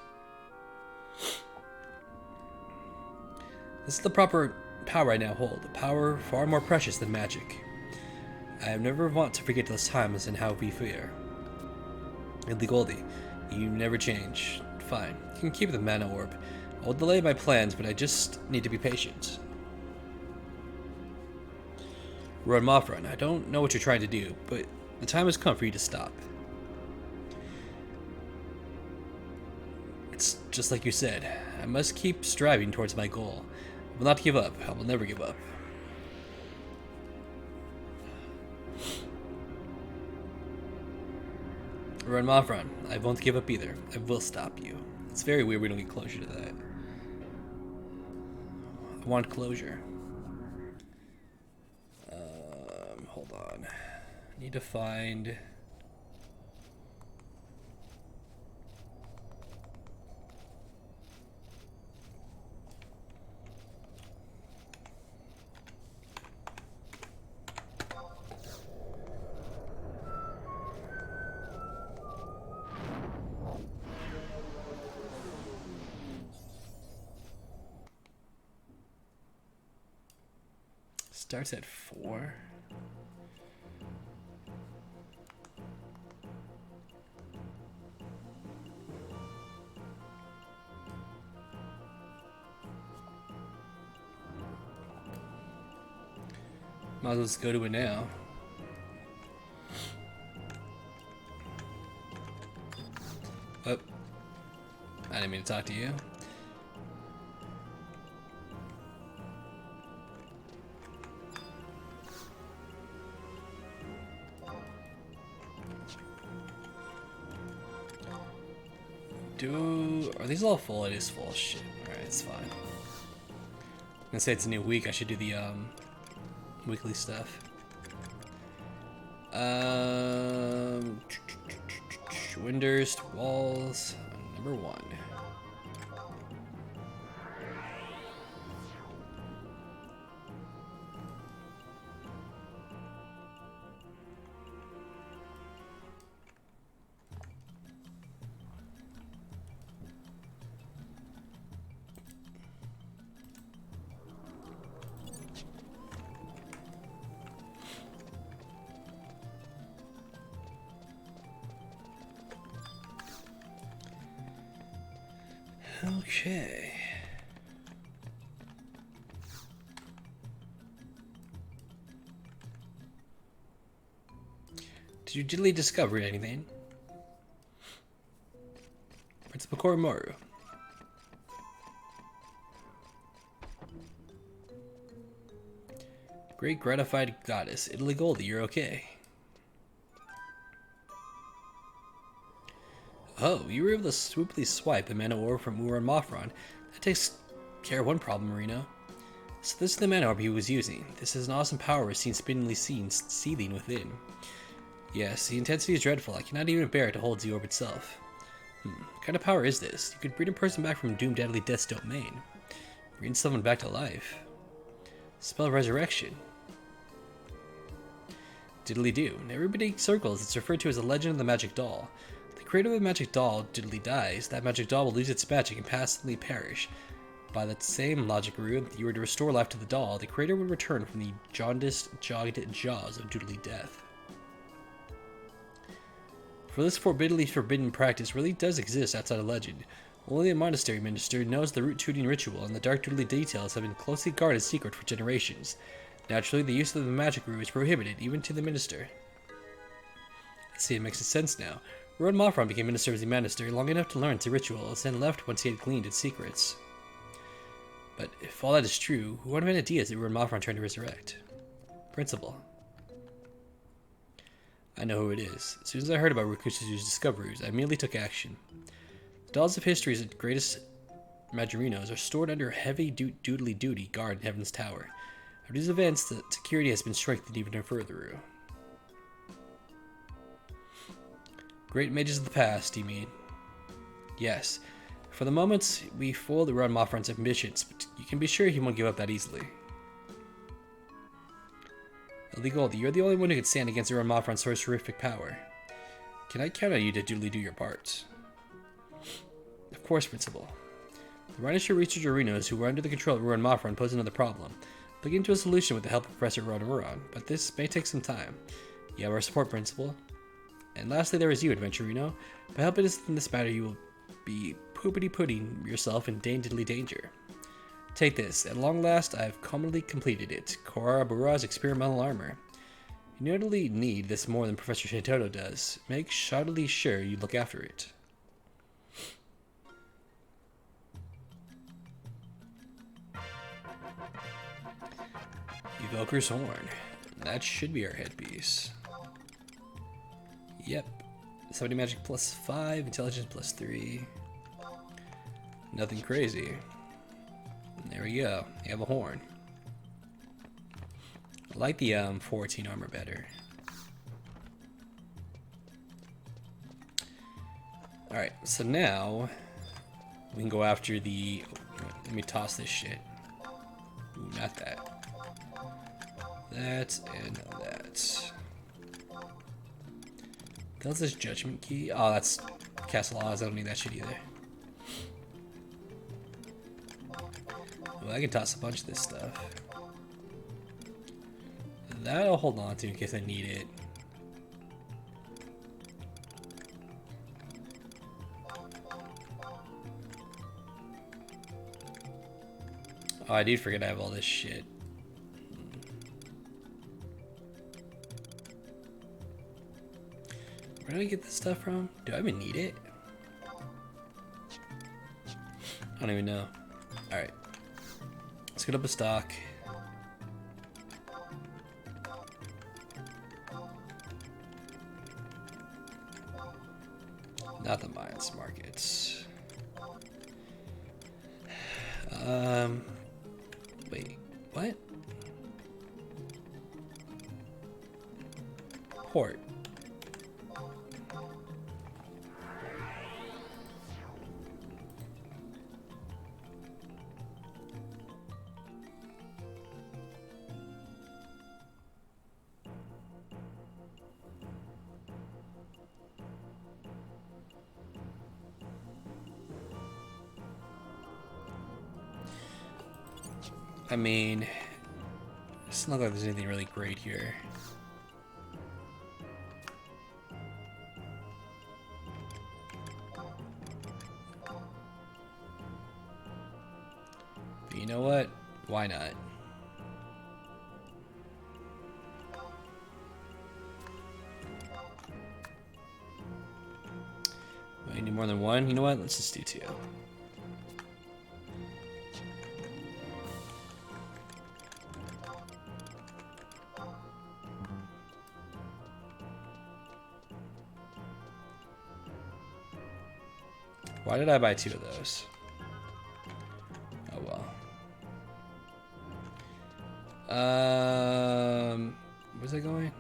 This is the proper power I now hold, a power far more precious than magic. I have never want to forget those times and how we fear. Ildy Goldie, you never change. Fine, you can keep the mana orb. I'll delay my plans, but I just need to be patient. Run Mothron, I don't know what you're trying to do, but the time has come for you to stop. It's just like you said, I must keep striving towards my goal. I will not give up. I will never give up. Run Mothron, I won't give up either. I will stop you. It's very weird we don't get closure to that. I want closure. Hold on. I need to find... Starts at 4. Might as well just go to it now. Oh. I didn't mean to talk to you. Are these all full? It is full. Shit. Alright, it's fine. I'm gonna say it's a new week. I should do the weekly stuff. Windows, walls, number 1. Okay. Did you diddly discover anything? It's Bakoromaru. Great gratified goddess, Ildy Goldie, you're okay. Oh, you were able to swoopily swipe the mana orb from Uran Mothron. That takes care of one problem, Marino. So this is the mana orb he was using. This is an awesome power we're seeing spinningly seething within. Yes, the intensity is dreadful. I cannot even bear it to hold the orb itself. What kind of power is this? You could bring a person back from doomed deadly death's domain. Bring someone back to life. Spell resurrection. Diddly-do. In everyday circles, it's referred to as the legend of the magic doll. The creator of the magic doll, Diddly dies, that magic doll will lose its magic and passively perish. By that same logic rule, if you were to restore life to the doll, the creator would return from the jaundiced, jogged jaws of Doodly death. For this forbidden practice really does exist outside of legend. Only the monastery minister knows the root tooting ritual, and the dark doodly details have been closely guarded secret for generations. Naturally, the use of the magic root is prohibited, even to the minister. I see, it makes sense now. Ruan Mothron became minister of the monastery long enough to learn its rituals, and left once he had gleaned its secrets. But if all that is true, what vanity is it Ruan Mothron trying to resurrect? Principal. I know who it is. As soon as I heard about Rikusu's discoveries, I immediately took action. The dolls of history's greatest Magarinos are stored under heavy doodly duty guard in Heaven's Tower. After these events, the security has been strengthened even further. Great mages of the past, you mean? Yes. For the moment, we foiled Ruan Mothron's ambitions, but you can be sure he won't give up that easily. Illegal, you're the only one who can stand against Ruan Mothron's horrific power. Can I count on you to duly do your part? Of course, Principal. The Rhinosher researcher Rhinos who were under the control of Ruan Mothron pose another problem. Looking into a solution with the help of Professor Ruan, but this may take some time. You have our support, Principal. And lastly, there is you, Adventurino. By helping us in this matter, you will be poopity-putting yourself in danger. Take this. At long last, I have commonly completed it. Korabura's experimental armor. You notably need this more than Professor Shintoto does. Make shoddily sure you look after it. Evoker's Horn. That should be our headpiece. Yep. 70 magic plus 5, intelligence plus 3. Nothing crazy. There we go. You have a horn. I like the 14 armor better. Alright, so now we can go after the... Let me toss this shit. Ooh, not that. That and that. That's this judgment key. Oh, that's Castle Oz. I don't need that shit either. Well, I can toss a bunch of this stuff. That I'll hold on to in case I need it. Oh, I do forget I have all this shit. Where did I get this stuff from? Do I even need it? I don't even know. Alright. Let's get up a stock. Not the mines markets. Wait, what? Port. I mean, it's not like there's anything really great here. But you know what? Why not? I need more than one? You know what? Let's just do 2. Why did I buy 2 of those? Oh well. Where's that going?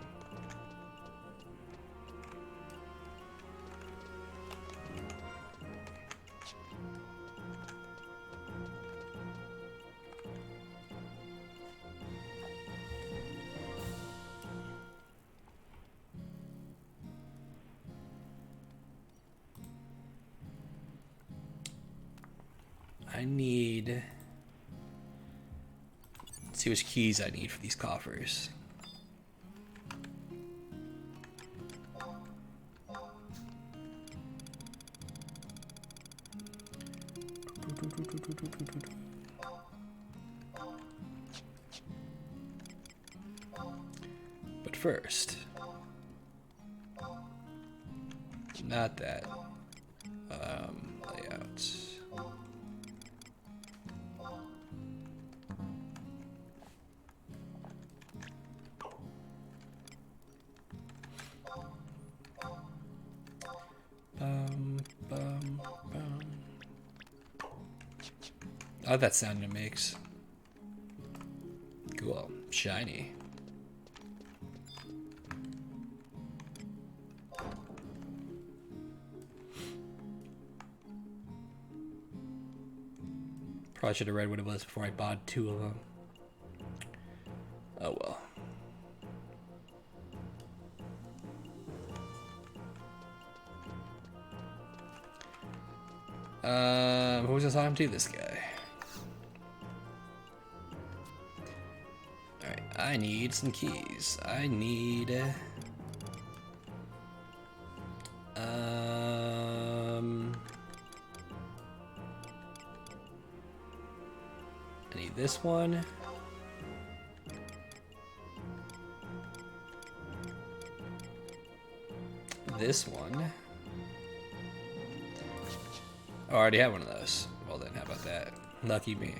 I need... Let's see which keys I need for these coffers. But first, not that. Layout. I like that sound it makes. Cool. Shiny. Probably should have read what it was before I bought 2 of them. Oh well. Who was I talking to? This guy. Alright, I need some keys. I need... I need this one. This one. Oh, I already have one of those. Well then, how about that? Lucky me.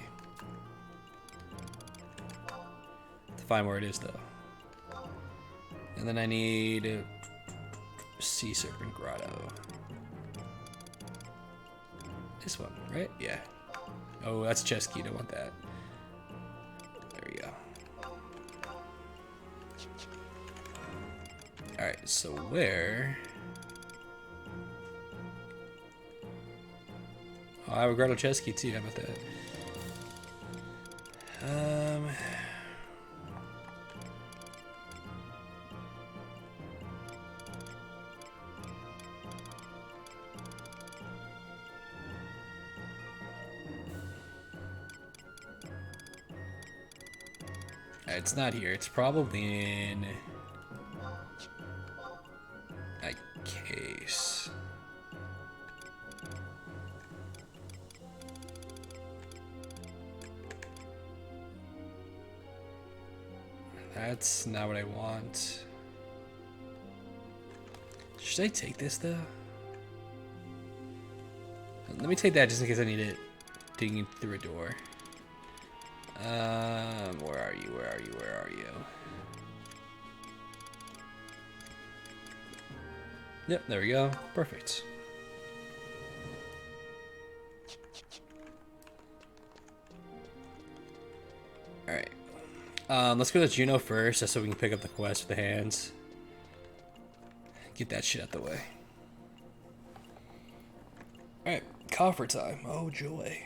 To find where it is though. And then I need Sea Serpent Grotto. This one, right? Yeah. Oh, that's chest key. Don't want that. There we go. Alright, so where... Oh, I have a Grotto chest key too. How about that? It's not here. It's probably in a case. That's not what I want. Should I take this though? Let me take that just in case I need it digging through a door. Where are you? Where are you? Where are you? Yep, there we go. Perfect. Alright. Let's go to Juno first, just so we can pick up the quest with the hands. Get that shit out the way. Alright, coffer time. Oh, joy.